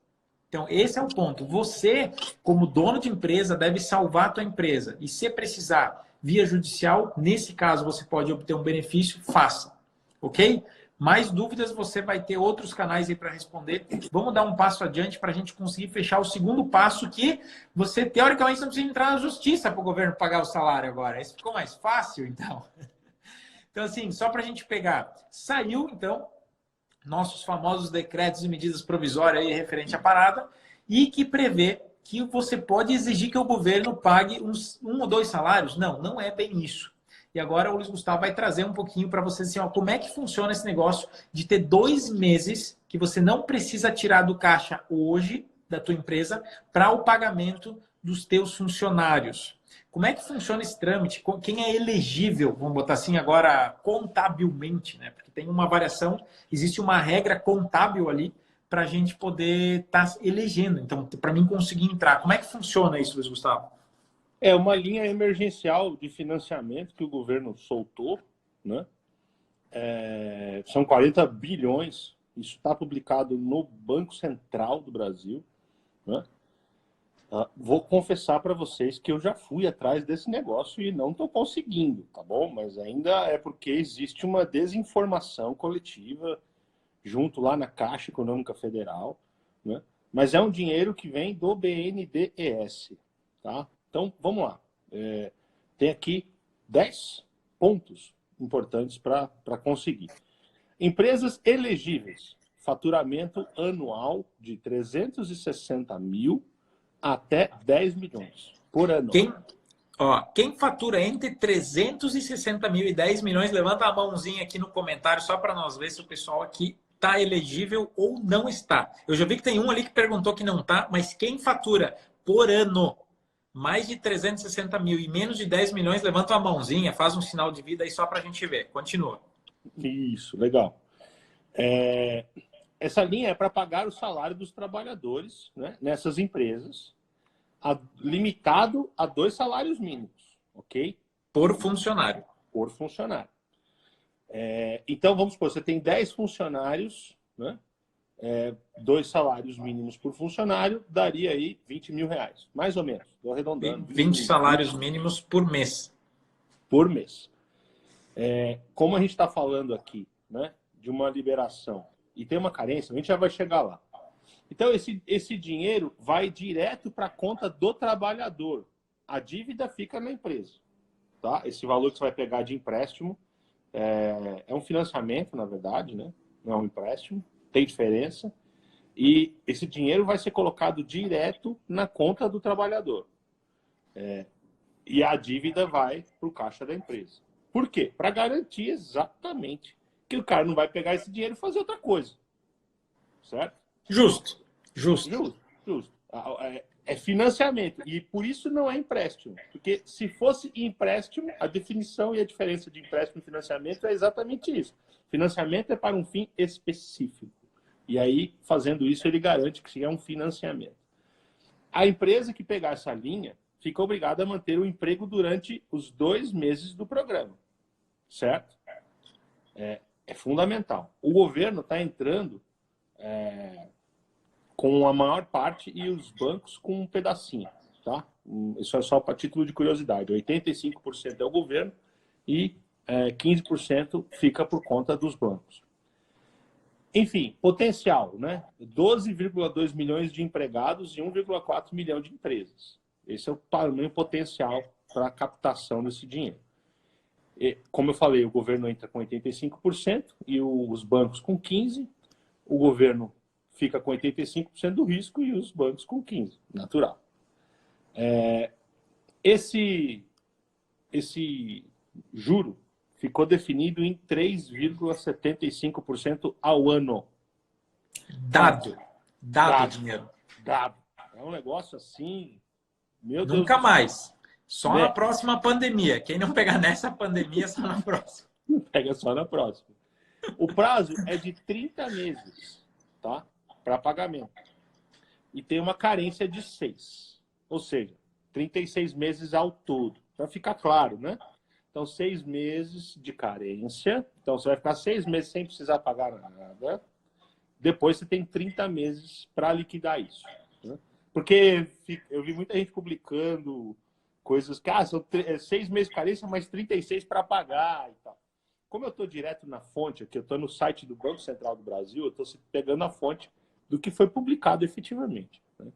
Então, esse é o ponto. Você, como dono de empresa, deve salvar a tua empresa. E se precisar via judicial, nesse caso você pode obter um benefício, faça. Ok? Mais dúvidas, você vai ter outros canais aí para responder. Vamos dar um passo adiante para a gente conseguir fechar o segundo passo, que você, teoricamente, não precisa entrar na justiça para o governo pagar o salário agora. Esse ficou mais fácil, então. Então, assim, só para a gente pegar. Saiu, então, nossos famosos decretos e medidas provisórias aí referente à parada, e que prevê que você pode exigir que o governo pague um ou dois salários. Não, não é bem isso. E agora o Luiz Gustavo vai trazer um pouquinho para vocês assim, como é que funciona esse negócio de ter 2 meses que você não precisa tirar do caixa hoje da tua empresa para o pagamento dos teus funcionários. Como é que funciona esse trâmite? Quem é elegível, vamos botar assim agora, contabilmente, né? Porque tem uma variação, existe uma regra contábil ali para a gente poder estar elegendo. Então, para mim conseguir entrar. Como é que funciona isso, Luiz Gustavo?
É uma linha emergencial de financiamento que o governo soltou, né? São 40 bilhões. Isso está publicado no Banco Central do Brasil, né? Vou confessar para vocês que eu já fui atrás desse negócio e não estou conseguindo, tá bom? Mas ainda é porque existe uma desinformação coletiva junto lá na Caixa Econômica Federal, né? Mas é um dinheiro que vem do BNDES, tá? Então, vamos lá. Tem aqui 10 pontos importantes para conseguir. Empresas elegíveis, faturamento anual de 360 mil até 10 milhões por ano.
Quem fatura entre 360 mil e 10 milhões, levanta a mãozinha aqui no comentário, só para nós ver se o pessoal aqui está elegível ou não está. Eu já vi que tem um ali que perguntou que não está, mas quem fatura por ano mais de 360 mil e menos de 10 milhões, levanta a mãozinha, faz um sinal de vida aí só para a gente ver. Continua.
Isso, legal. Essa linha é para pagar o salário dos trabalhadores, né, nessas empresas, limitado a 2 salários mínimos, ok?
Por funcionário.
Por funcionário. Então, vamos supor, você tem 10 funcionários, né? 2 salários mínimos por funcionário, daria aí 20 mil reais, mais ou menos. Estou arredondando.
20 salários mínimos por mês.
Por mês. Como a gente está falando aqui, né, de uma liberação e tem uma carência, a gente já vai chegar lá. Então, esse dinheiro vai direto para a conta do trabalhador. A dívida fica na empresa. Tá? Esse valor que você vai pegar de empréstimo é um financiamento, na verdade, né? Não é um empréstimo, tem diferença. E esse dinheiro vai ser colocado direto na conta do trabalhador. E a dívida vai para o caixa da empresa. Por quê? Para garantir exatamente que o cara não vai pegar esse dinheiro e fazer outra coisa. Certo?
Justo.
É financiamento. E por isso não é empréstimo. Porque se fosse empréstimo, a definição e a diferença de empréstimo e financiamento é exatamente isso. Financiamento é para um fim específico. E aí, fazendo isso, ele garante que é um financiamento. A empresa que pegar essa linha fica obrigada a manter o emprego durante os 2 meses do programa. Certo? É fundamental. O governo está entrando com a maior parte e os bancos com um pedacinho. Tá? Isso é só para título de curiosidade. 85% é o governo e 15% fica por conta dos bancos. Enfim, potencial, né? 12,2 milhões de empregados e 1,4 milhão de empresas. Esse é o tamanho potencial para a captação desse dinheiro. Como eu falei, o governo entra com 85% e os bancos com 15%. O governo fica com 85% do risco e os bancos com 15%. Natural. Esse juro ficou definido em 3,75% ao ano.
Dado dinheiro.
Dado. É um negócio assim... Meu Deus
Nunca
do céu.
mais. Só na próxima pandemia. Quem não pegar nessa pandemia, só na próxima.
Pega só na próxima. O prazo é de 30 meses, tá? Para pagamento. E tem uma carência de 6. Ou seja, 36 meses ao todo. Para ficar claro, né? Então, 6 meses de carência. Então, você vai ficar 6 meses sem precisar pagar nada. Depois, você tem 30 meses para liquidar isso. Né? Porque eu vi muita gente publicando coisas que são 6 meses de carência, mas 36 para pagar e tal. Como eu estou direto na fonte, aqui eu estou no site do Banco Central do Brasil, eu estou pegando a fonte do que foi publicado efetivamente. Né?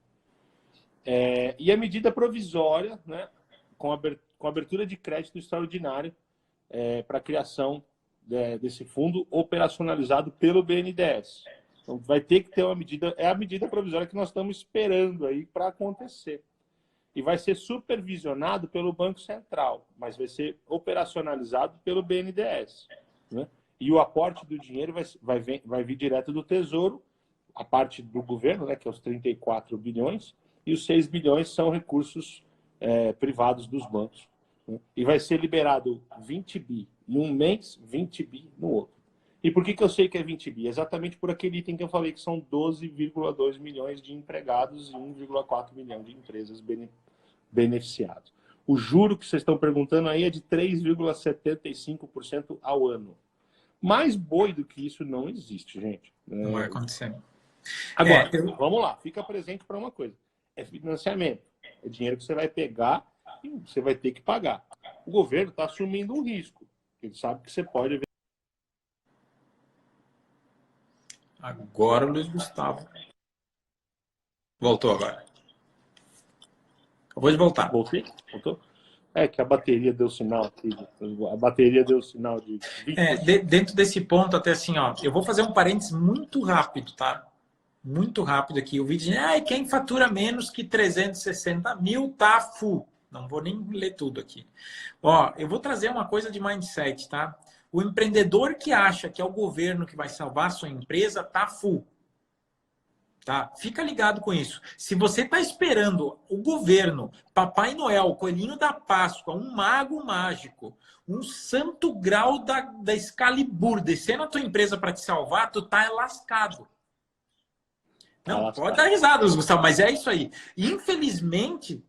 E a medida provisória, né, com abertura de crédito extraordinário para a criação desse fundo operacionalizado pelo BNDES. Então vai ter que ter uma medida, é a medida provisória que nós estamos esperando aí para acontecer. E vai ser supervisionado pelo Banco Central, mas vai ser operacionalizado pelo BNDES. Né? E o aporte do dinheiro vai vir direto do Tesouro, a parte do governo, né, que é os 34 bilhões, e os 6 bilhões são recursos privados dos bancos. Né? E vai ser liberado 20 bi em um mês, 20 bi no outro. E por que eu sei que é 20 bi? Exatamente por aquele item que eu falei, que são 12,2 milhões de empregados e 1,4 milhão de empresas beneficiadas. O juro que vocês estão perguntando aí é de 3,75% ao ano. Mais boi do que isso não existe, gente.
Não vai acontecer.
Agora, vamos lá, fica presente para uma coisa. é financiamento. É dinheiro que você vai pegar e você vai ter que pagar. O governo está assumindo um risco. Ele sabe que você pode...
Agora o Luiz Gustavo. Voltou agora. Acabou de voltar.
Voltei? Voltou? É que a bateria deu sinal aqui. A bateria deu sinal de 20%.
Dentro desse ponto, até assim, ó, eu vou fazer um parênteses muito rápido, tá? Muito rápido aqui. O vídeo diz, quem fatura menos que 360 mil tá full. Não vou nem ler tudo aqui. Ó, eu vou trazer uma coisa de mindset, tá? O empreendedor que acha que é o governo que vai salvar a sua empresa tá full. Tá? Fica ligado com isso. Se você está esperando o governo, Papai Noel, Coelhinho da Páscoa, um mago mágico, um santo grau da Excalibur descer na tua empresa para te salvar, tu tá lascado. Não, pode dar risada, Gustavo, mas é isso aí. Infelizmente,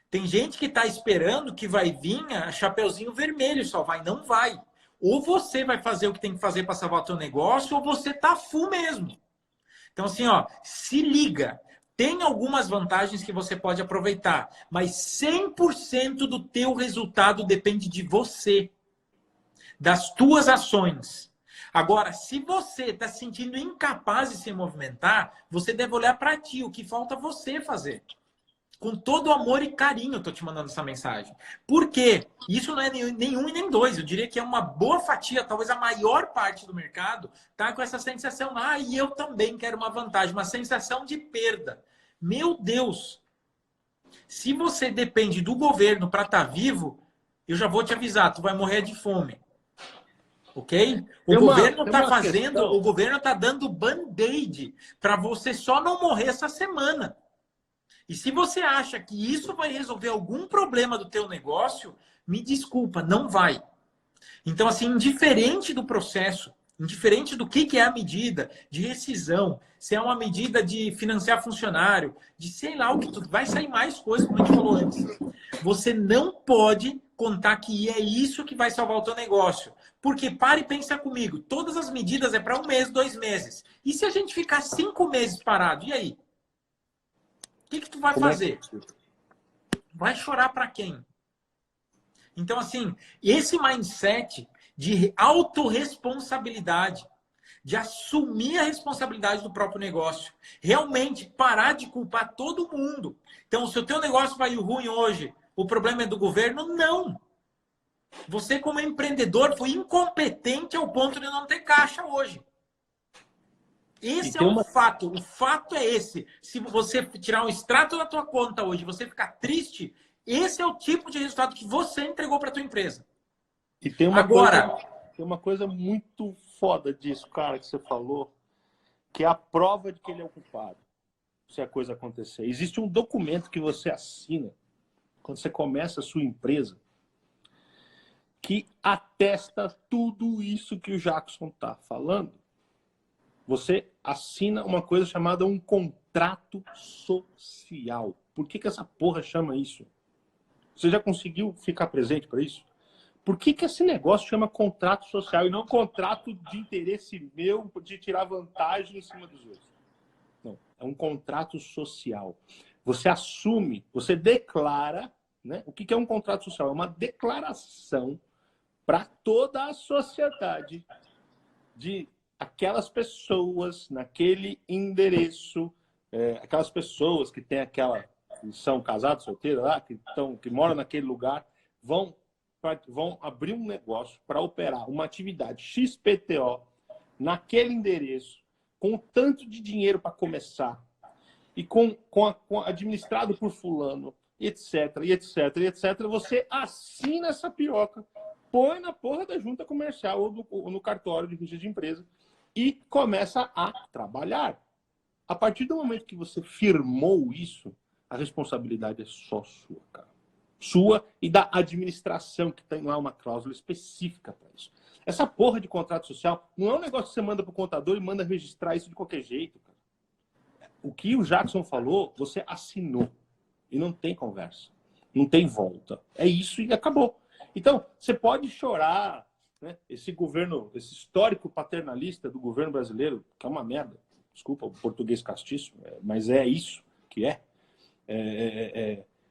tem gente que está esperando que vai vir a Chapeuzinho Vermelho só vai. Não vai. Ou você vai fazer o que tem que fazer para salvar o teu negócio, ou você tá full mesmo. Então, assim, ó, se liga. Tem algumas vantagens que você pode aproveitar, mas 100% do teu resultado depende de você, das tuas ações. Agora, se você está se sentindo incapaz de se movimentar, você deve olhar para ti, o que falta você fazer. Com todo amor e carinho, eu estou te mandando essa mensagem. Por quê? Isso não é nenhum e nem dois. Eu diria que é uma boa fatia, talvez a maior parte do mercado, tá com essa sensação, e eu também quero uma vantagem, uma sensação de perda. Meu Deus! Se você depende do governo para estar vivo, eu já vou te avisar, tu vai morrer de fome. Ok? O governo está fazendo, o governo está dando band-aid para você só não morrer essa semana. E se você acha que isso vai resolver algum problema do teu negócio, me desculpa, não vai. Então, assim, indiferente do processo, indiferente do que é a medida de rescisão, se é uma medida de financiar funcionário, de sei lá o que tudo, vai sair mais coisas, como a gente falou antes. Você não pode contar que é isso que vai salvar o teu negócio. Porque, para e pensa comigo, todas as medidas é para 1 mês, 2 meses. E se a gente ficar 5 meses parado, e aí? O que tu vai fazer? Vai chorar para quem? Então, assim, esse mindset de autorresponsabilidade, de assumir a responsabilidade do próprio negócio, realmente parar de culpar todo mundo. Então, se o teu negócio vai ruim hoje, o problema é do governo? Não. Você, como empreendedor, foi incompetente ao ponto de não ter caixa hoje. Esse é o fato. O fato é esse. Se você tirar um extrato da tua conta hoje, você ficar triste, esse é o tipo de resultado que você entregou para tua empresa.
E tem uma coisa muito foda disso, cara, que você falou, que é a prova de que ele é o culpado, se a coisa acontecer. Existe um documento que você assina quando você começa a sua empresa que atesta tudo isso que o Jackson tá falando. Você assina uma coisa chamada um contrato social. Por que essa porra chama isso? Você já conseguiu ficar presente para isso? Por que esse negócio chama contrato social e não contrato de interesse meu de tirar vantagem em cima dos outros? Não, é um contrato social. Você assume, você declara, né? O que é um contrato social? É uma declaração para toda a sociedade de aquelas pessoas naquele endereço, aquelas pessoas que têm que são casados, solteiros lá, que moram naquele lugar, vão abrir um negócio para operar uma atividade XPTO naquele endereço, com tanto de dinheiro para começar, e com administrado por fulano, etc, etc, etc, você assina essa piroca, põe na porra da junta comercial ou no cartório de registro de empresa e começa a trabalhar. A partir do momento que você firmou isso, a responsabilidade é só sua, cara. Sua e da administração, que tem lá uma cláusula específica para isso. Essa porra de contrato social não é um negócio que você manda para o contador e manda registrar isso de qualquer jeito, cara. O que o Jackson falou, você assinou. E não tem conversa. Não tem volta. É isso e acabou. Então, você pode chorar, né? Esse governo, esse histórico paternalista do governo brasileiro, que é uma merda. Desculpa o português castiço, mas é isso que é.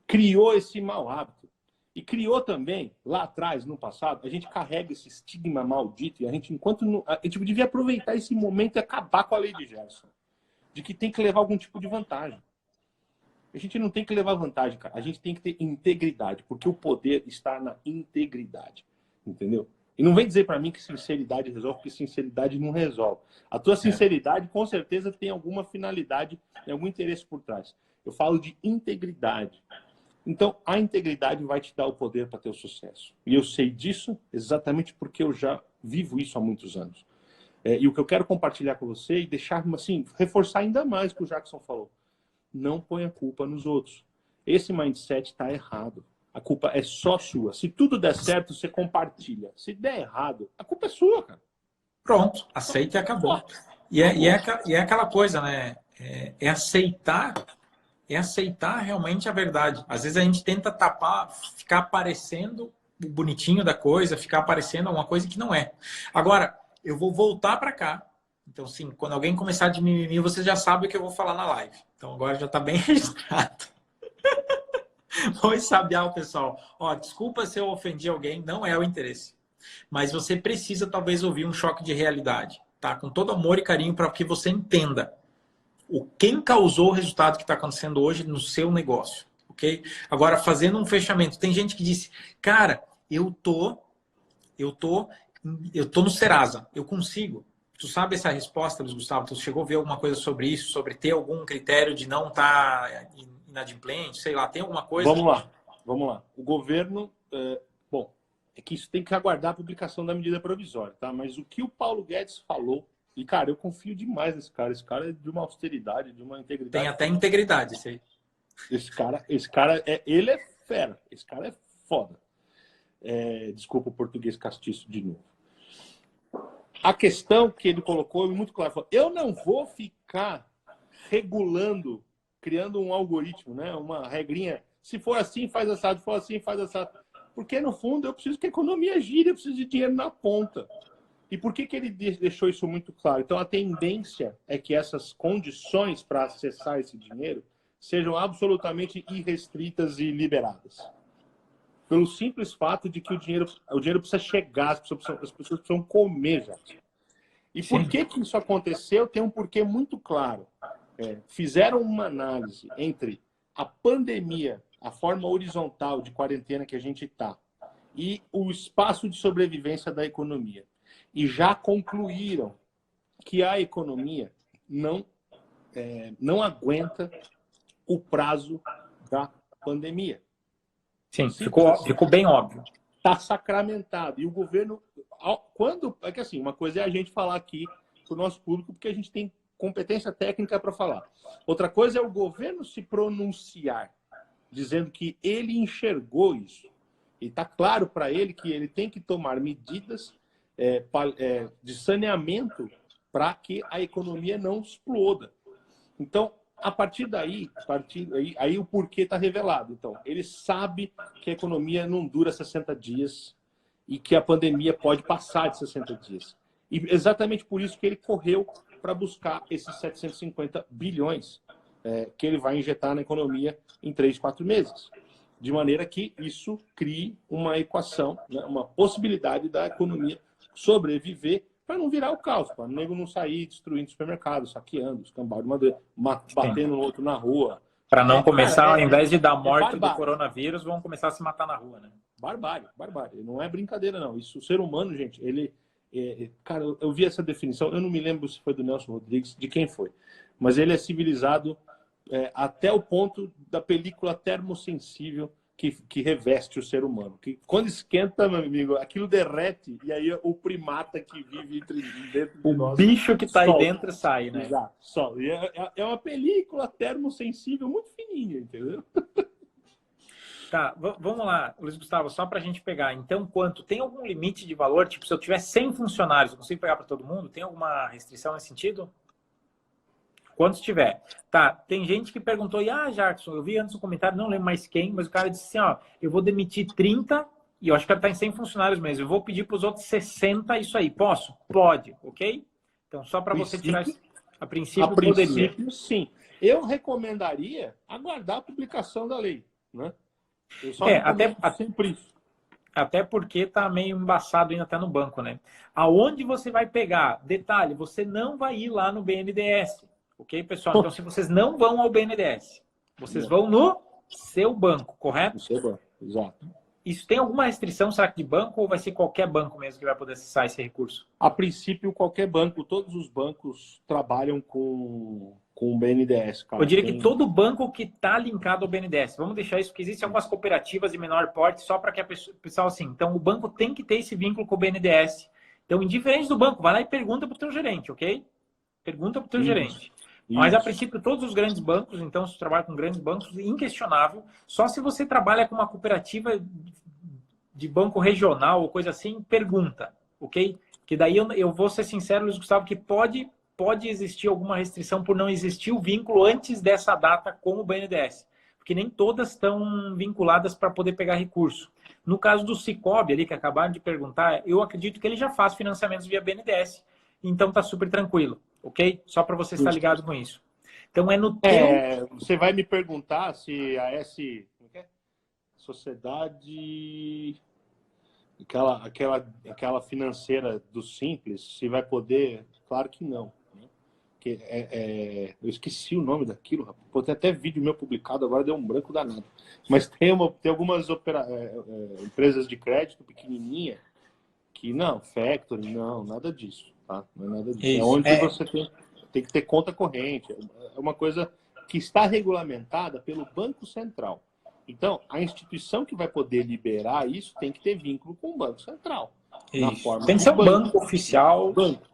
criou esse mau hábito. E criou também, lá atrás, no passado, a gente carrega esse estigma maldito e a gente, a gente devia aproveitar esse momento e acabar com a lei de Gerson. De que tem que levar algum tipo de vantagem. A gente não tem que levar vantagem, cara. A gente tem que ter integridade, porque o poder está na integridade. Entendeu? E não vem dizer para mim que sinceridade resolve, porque sinceridade não resolve. A tua sinceridade, com certeza, tem alguma finalidade, tem algum interesse por trás. Eu falo de integridade. Então, a integridade vai te dar o poder para ter o sucesso. E eu sei disso exatamente porque eu já vivo isso há muitos anos. E o que eu quero compartilhar com você e deixar, assim, reforçar ainda mais o que o Jackson falou. Não ponha culpa nos outros. Esse mindset está errado. A culpa é só sua. Se tudo der certo, você compartilha. Se der errado, a culpa é sua, cara.
Pronto, aceita e acabou. E é aquela coisa, né? É aceitar realmente a verdade. Às vezes a gente tenta tapar, ficar parecendo o bonitinho da coisa, ficar parecendo alguma coisa que não é. Agora, eu vou voltar para cá. Então, sim, quando alguém começar de mimimi, você já sabe o que eu vou falar na live. Então, agora já está bem registrado. Vou sabiar o pessoal. Ó, desculpa se eu ofendi alguém, não é o interesse. Mas você precisa, talvez, ouvir um choque de realidade, tá? Com todo amor e carinho para que você entenda quem causou o resultado que está acontecendo hoje no seu negócio, ok? Agora, fazendo um fechamento, tem gente que disse, cara, eu tô no Serasa, eu consigo. Tu sabe essa resposta, Luiz Gustavo? Tu chegou a ver alguma coisa sobre isso, sobre ter algum critério de não estar inadimplente, sei lá, tem alguma coisa?
Vamos lá. O governo, bom, é que isso tem que aguardar a publicação da medida provisória, tá? Mas o que o Paulo Guedes falou, e, cara, eu confio demais nesse cara. Esse cara é de uma austeridade, de uma integridade.
Tem até integridade, isso aí.
Esse cara ele é fera. Esse cara é foda. Desculpa o português castiço de novo. A questão que ele colocou é muito clara. Falou, eu não vou ficar regulando, criando um algoritmo, né? Uma regrinha. Se for assim, faz assado. Se for assim, faz assado. Porque, no fundo, eu preciso que a economia gire, eu preciso de dinheiro na ponta. E por que ele deixou isso muito claro? Então, a tendência é que essas condições para acessar esse dinheiro sejam absolutamente irrestritas e liberadas. Pelo simples fato de que o dinheiro precisa chegar, as pessoas precisam comer já. E por que isso aconteceu? Tem um porquê muito claro. Fizeram uma análise entre a pandemia, a forma horizontal de quarentena que a gente está, e o espaço de sobrevivência da economia. E já concluíram que a economia não aguenta o prazo da pandemia.
Sim, ficou bem óbvio.
Está sacramentado. E o governo... É que assim, uma coisa é a gente falar aqui para o nosso público, porque a gente tem competência técnica para falar. Outra coisa é o governo se pronunciar, dizendo que ele enxergou isso. E está claro para ele que ele tem que tomar medidas de saneamento para que a economia não exploda. Então, a partir daí aí o porquê está revelado. Então, ele sabe que a economia não dura 60 dias e que a pandemia pode passar de 60 dias. E exatamente por isso que ele correu para buscar esses 750 bilhões que ele vai injetar na economia em 3, 4 meses. De maneira que isso crie uma equação, né, uma possibilidade da economia sobreviver para não virar o caos, para o nego não sair destruindo supermercados, saqueando, escambau de madeira, batendo no outro na rua.
Para não começar, ao invés de dar morte do coronavírus, vão começar a se matar na rua, né?
Barbárie. Não é brincadeira, não. Isso, o ser humano, gente, ele... cara, eu vi essa definição, eu não me lembro se foi do Nelson Rodrigues, de quem foi, mas ele é civilizado até o ponto da película termossensível que reveste o ser humano. Que quando esquenta, meu amigo, aquilo derrete e aí o primata que vive dentro de nós...
O bicho que está aí dentro sai, né?
Exato, só. É uma película termossensível muito fininha, entendeu?
Tá, vamos lá, Luiz Gustavo, só para a gente pegar. Então, quanto? Tem algum limite de valor? Tipo, se eu tiver 100 funcionários, eu consigo pegar para todo mundo? Tem alguma restrição nesse sentido? Quantos tiver. Tá, tem gente que perguntou, Jackson, eu vi antes um comentário, não lembro mais quem, mas o cara disse assim, ó, eu vou demitir 30, e eu acho que ele está em 100 funcionários mesmo, eu vou pedir para os outros 60 isso aí. Posso? Pode, ok? Então, só para você tirar... A princípio,
sim. Eu recomendaria aguardar a publicação da lei, né? Eu só
Até,
recomendo sempre isso.
até porque tá meio embaçado ainda até no banco, né? Aonde você vai pegar? Detalhe, você não vai ir lá no BNDES, ok, pessoal? Então, se vocês não vão ao BNDES, vocês vão no seu banco, correto?
No seu banco, exato.
Isso tem alguma restrição, será que de banco, ou vai ser qualquer banco mesmo que vai poder acessar esse recurso?
A princípio, qualquer banco, todos os bancos trabalham com o BNDES, cara.
Eu diria que todo banco que está linkado ao BNDES. Vamos deixar isso, porque existem algumas cooperativas de menor porte, só para que a pessoal, assim, então o banco tem que ter esse vínculo com o BNDES. Então, indiferente do banco, vai lá e pergunta para o teu gerente, ok? Pergunta para o teu gerente. Mas, a princípio, todos os grandes bancos, então, se você trabalha com grandes bancos, inquestionável. Só se você trabalha com uma cooperativa de banco regional ou coisa assim, pergunta, ok? Que daí eu vou ser sincero, Luiz Gustavo, que pode existir alguma restrição por não existir o vínculo antes dessa data com o BNDES. Porque nem todas estão vinculadas para poder pegar recurso. No caso do Cicobi, ali, que acabaram de perguntar, eu acredito que ele já faz financiamentos via BNDES. Então, tá super tranquilo, ok? Só para você estar ligado com isso. Então, é no teu...
Você vai me perguntar se a Sociedade... Aquela financeira do Simples, se vai poder... Claro que não. Né? Eu esqueci o nome daquilo, rapaz. Pô, tem até vídeo meu publicado, agora deu um branco danado. Mas tem algumas empresas de crédito pequenininha que não, factoring, não, nada disso. Tá? Não é nada disso.
Isso,
é onde você tem que ter conta corrente. É uma coisa que está regulamentada pelo Banco Central. Então, a instituição que vai poder liberar isso tem que ter vínculo com o Banco Central. Na forma
tem que ser um banco oficial.
Banco.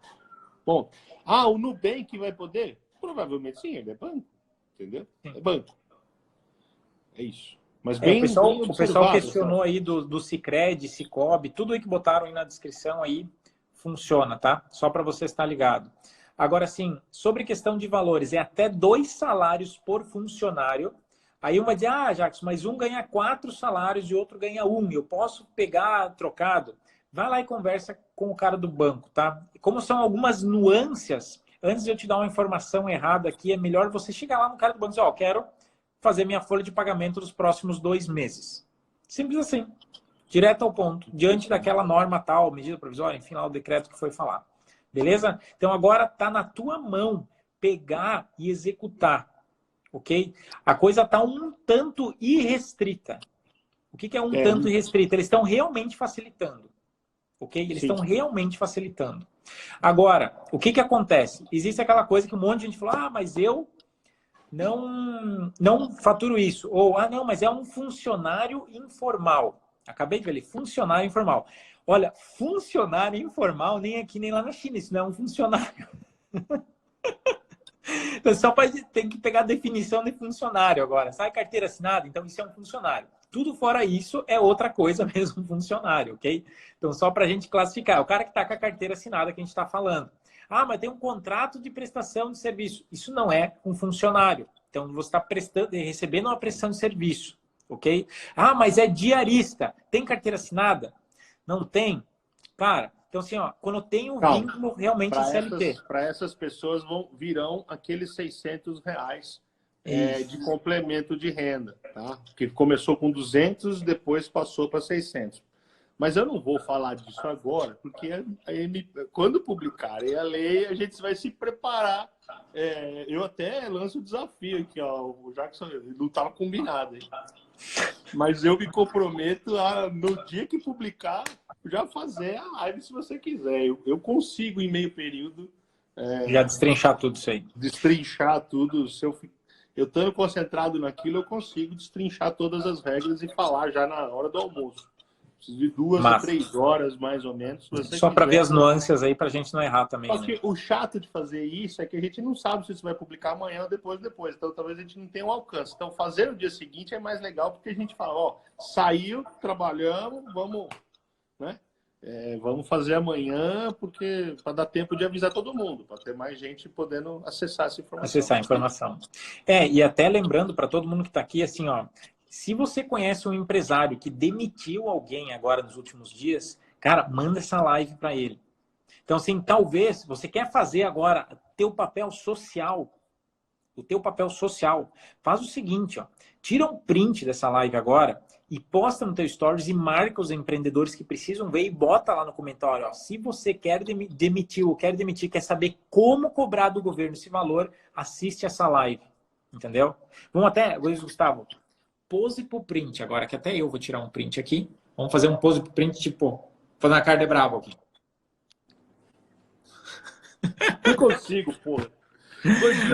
Bom, o Nubank vai poder? Provavelmente sim, ele é banco. Entendeu? Sim. É banco. É isso. Mas bem,
o pessoal questionou aí do Sicredi, Cicobi, tudo aí que botaram aí na descrição aí funciona, tá? Só para você estar ligado. Agora, sim, sobre questão de valores, é até 2 salários por funcionário. Aí uma diz, Jackson, mas um ganha 4 salários e outro ganha 1. Eu posso pegar trocado? Vai lá e conversa com o cara do banco, tá? Como são algumas nuances, antes de eu te dar uma informação errada aqui, é melhor você chegar lá no cara do banco e dizer, quero fazer minha folha de pagamento dos próximos 2 meses. Simples assim. Direto ao ponto. Diante daquela norma tal, medida provisória, enfim, lá o decreto que foi falado. Beleza? Então agora tá na tua mão pegar e executar. Ok? A coisa está um tanto irrestrita. O que é tanto irrestrita? Eles estão realmente facilitando. Ok? Eles estão realmente facilitando. Agora, o que acontece? Existe aquela coisa que um monte de gente falou, mas eu não faturo isso. Ou, não, mas é um funcionário informal. Acabei de ver ali, funcionário informal. Olha, funcionário informal nem aqui nem lá na China. Isso não é um funcionário. Então, só tem que pegar a definição de funcionário agora. Sai carteira assinada, então isso é um funcionário. Tudo fora isso é outra coisa mesmo, um funcionário, ok? Então, só para a gente classificar. O cara que está com a carteira assinada que a gente está falando. Mas tem um contrato de prestação de serviço. Isso não é um funcionário. Então, você está recebendo uma prestação de serviço, ok? Mas é diarista. Tem carteira assinada? Não tem? Cara... Então, assim, quando eu tenho vínculo realmente em CLT.
Para essas pessoas virão aqueles R$600 de complemento de renda, tá? Que começou com 200, depois passou para 600. Mas eu não vou falar disso agora, porque quando publicarem a lei, a gente vai se preparar. Eu até lanço o desafio aqui, o Jackson não estava combinado, hein? Mas eu me comprometo no dia que publicar, já fazer a live se você quiser. Eu consigo, em meio período...
já destrinchar tudo isso aí.
Destrinchar tudo. Eu estando concentrado naquilo, eu consigo destrinchar todas as regras e falar já na hora do almoço. Preciso de 2 a 3 horas, mais ou menos.
Só para ver as nuances aí, para a gente não errar também.
Só que o chato de fazer isso é que a gente não sabe se isso vai publicar amanhã ou depois. Então, talvez a gente não tenha um alcance. Então, fazer no dia seguinte é mais legal, porque a gente fala, saiu, trabalhamos, vamos, né? Vamos fazer amanhã, porque para dar tempo de avisar todo mundo, para ter mais gente podendo acessar essa informação.
Acessar a informação. E até lembrando para todo mundo que está aqui, assim, se você conhece um empresário que demitiu alguém agora nos últimos dias, cara, manda essa live para ele. Então, assim, talvez você quer fazer agora teu papel social, o teu papel social, faz o seguinte, ó, tira um print dessa live agora e posta no teu stories e marca os empreendedores que precisam ver e bota lá no comentário, ó, se você quer demitir ou quer demitir, quer saber como cobrar do governo esse valor, assiste essa live, entendeu? Vamos até, Luiz Gustavo, pose pro print agora, que até eu vou tirar um print aqui. Vamos fazer um pose pro print, tipo, fazer uma cara de bravo aqui.
Não consigo, porra.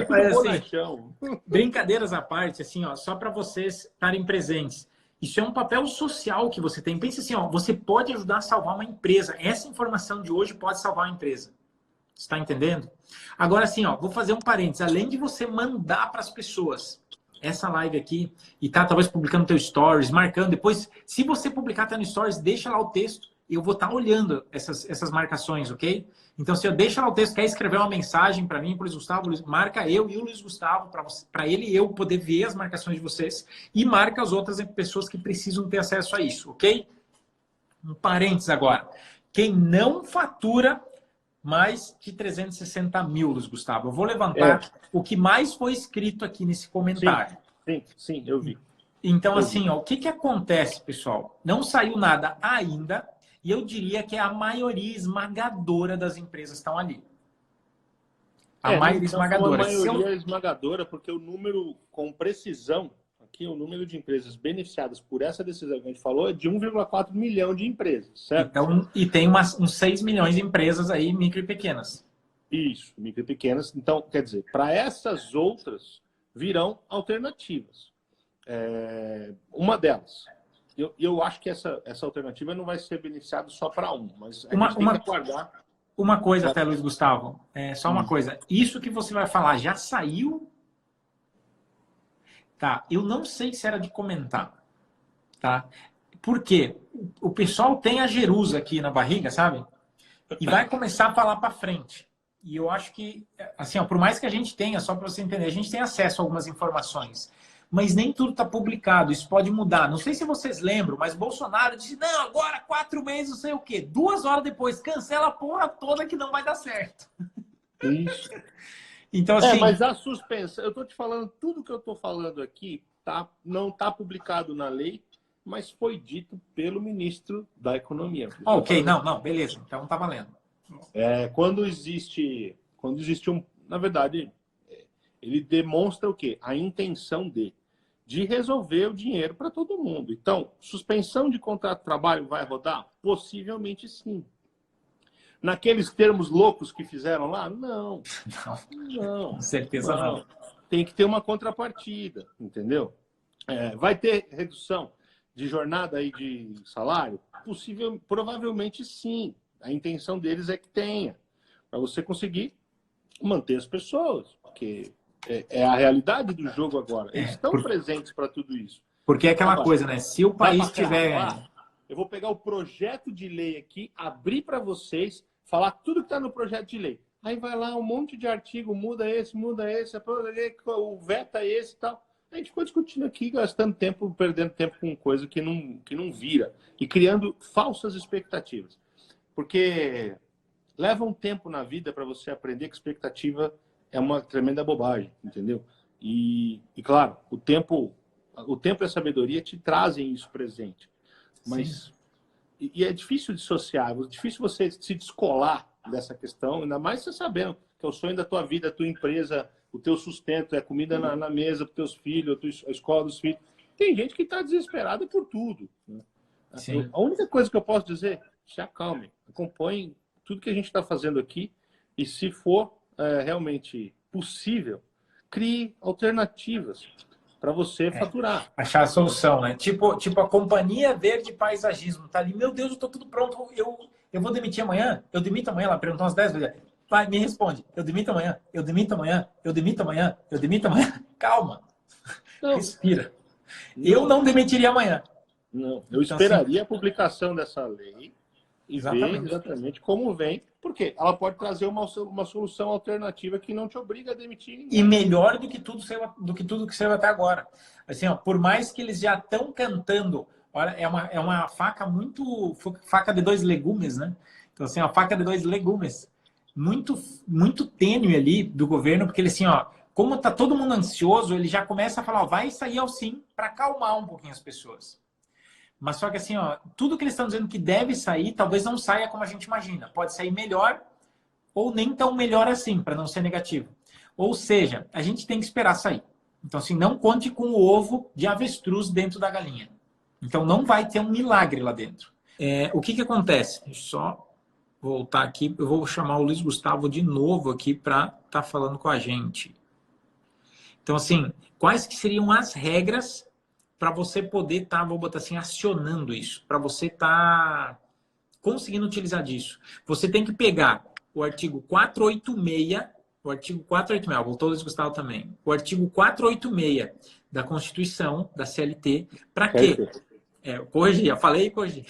Mas, assim, brincadeiras à parte, assim, ó, só para vocês estarem presentes. Isso é um papel social que você tem. Pense assim, ó, você pode ajudar a salvar uma empresa. Essa informação de hoje pode salvar uma empresa. Você está entendendo? Agora, assim, ó, vou fazer um parênteses. Além de você mandar para as pessoas essa live aqui e tá talvez publicando teu stories, marcando. Depois, se você publicar até no stories, deixa lá o texto. Eu vou estar olhando essas marcações, ok? Então, se eu deixo lá o texto, quer escrever uma mensagem para mim, para o Luiz Gustavo, marca eu e o Luiz Gustavo, para ele e eu poder ver as marcações de vocês e marca as outras pessoas que precisam ter acesso a isso, ok? Um parênteses agora. Quem não fatura mais de 360 mil, Luiz Gustavo, eu vou levantar o que mais foi escrito aqui nesse comentário.
Sim, eu vi.
Então, assim, ó, o que acontece, pessoal? Não saiu nada ainda. E eu diria que a maioria esmagadora das empresas estão ali. A maioria esmagadora.
A maioria esmagadora, porque o número com precisão, aqui o número de empresas beneficiadas por essa decisão que a gente falou é de 1,4 milhão de empresas, certo?
Então, e tem uns 6 milhões de empresas aí, micro e pequenas.
Isso, micro e pequenas. Então, quer dizer, para essas outras virão alternativas. Uma delas... Eu acho que essa alternativa não vai ser beneficiada só para um, mas a gente tem que aguardar.
Uma coisa até, Luiz Gustavo, só uma coisa. Isso que você vai falar já saiu? Tá, eu não sei se era de comentar, tá? Porque o pessoal tem a Jerusa aqui na barriga, sabe? E vai começar a falar para frente. E eu acho que, assim, ó, por mais que a gente tenha, só para você entender, a gente tem acesso a algumas informações. Mas nem tudo está publicado, isso pode mudar. Não sei se vocês lembram, mas Bolsonaro disse, não, agora 4 meses, não sei o quê. 2 horas depois, cancela a porra toda que não vai dar certo.
Isso.
Então, assim...
mas a suspensão, eu estou te falando, tudo que eu estou falando aqui não está publicado na lei, mas foi dito pelo ministro da Economia.
Ok, não, beleza, então está valendo.
Quando existe na verdade... Ele demonstra o quê? A intenção de resolver o dinheiro para todo mundo. Então, suspensão de contrato de trabalho vai rodar? Possivelmente sim. Naqueles termos loucos que fizeram lá? Não.
Com certeza não.
Tem que ter uma contrapartida, entendeu? Vai ter redução de jornada aí de salário? Provavelmente sim. A intenção deles é que tenha. Para você conseguir manter as pessoas. Porque... é a realidade do jogo agora. Eles estão presentes para tudo isso.
Porque é aquela coisa, né? Se o país tiver...
Eu vou pegar o projeto de lei aqui, abrir para vocês, falar tudo que está no projeto de lei. Aí vai lá um monte de artigo, muda esse, o veta esse e tal. A gente ficou discutindo aqui, gastando tempo, perdendo tempo com coisa que não vira. E criando falsas expectativas. Porque leva um tempo na vida para você aprender que expectativa... é uma tremenda bobagem, entendeu? E claro, o tempo e a sabedoria te trazem isso presente. Mas e é difícil dissociar, é difícil você se descolar dessa questão, ainda mais você sabendo que é o sonho da tua vida, a tua empresa, o teu sustento, é comida na mesa para os teus filhos, a escola dos filhos. Tem gente que está desesperada por tudo. Né? A única coisa que eu posso dizer, se acalmem, acompanhem tudo que a gente está fazendo aqui e se for realmente possível, crie alternativas para você faturar.
Achar a solução, né? Tipo a Companhia Verde Paisagismo. Tá ali, meu Deus, eu estou tudo pronto. Eu vou demitir amanhã? Eu demito amanhã? Ela perguntou umas 10 vezes. Vai, me responde. Eu demito amanhã? Eu demito amanhã? Eu demito amanhã? Eu demito amanhã? Calma. Não. Respira. Eu não demitiria amanhã.
Não. Eu esperaria a publicação dessa lei e ver exatamente como vem, porque ela pode trazer uma solução alternativa que não te obriga a demitir ninguém.
E melhor do que tudo que saiu até agora. Assim, ó, por mais que eles já estão cantando, olha, é uma faca faca de 2 legumes, né? Então, assim, uma faca de 2 legumes muito tênue ali do governo, porque ele assim, ó, como está todo mundo ansioso, ele já começa a falar, ó, vai sair ao sim, para acalmar um pouquinho as pessoas. Mas só que assim, ó, tudo que eles estão dizendo que deve sair, talvez não saia como a gente imagina. Pode sair melhor ou nem tão melhor assim, para não ser negativo. Ou seja, a gente tem que esperar sair. Então, assim, não conte com o ovo de avestruz dentro da galinha. Então, não vai ter um milagre lá dentro. O que acontece? Deixa eu só voltar aqui. Eu vou chamar o Luiz Gustavo de novo aqui para estar falando com a gente. Então, assim, quais que seriam as regras para você poder estar, vou botar assim, acionando isso? Para você estar conseguindo utilizar disso? Você tem que pegar o artigo 486, o artigo 486, voltou o Luiz Gustavo também, o artigo 486 da Constituição, da CLT, para quê? Corrigi, eu falei e corrigi.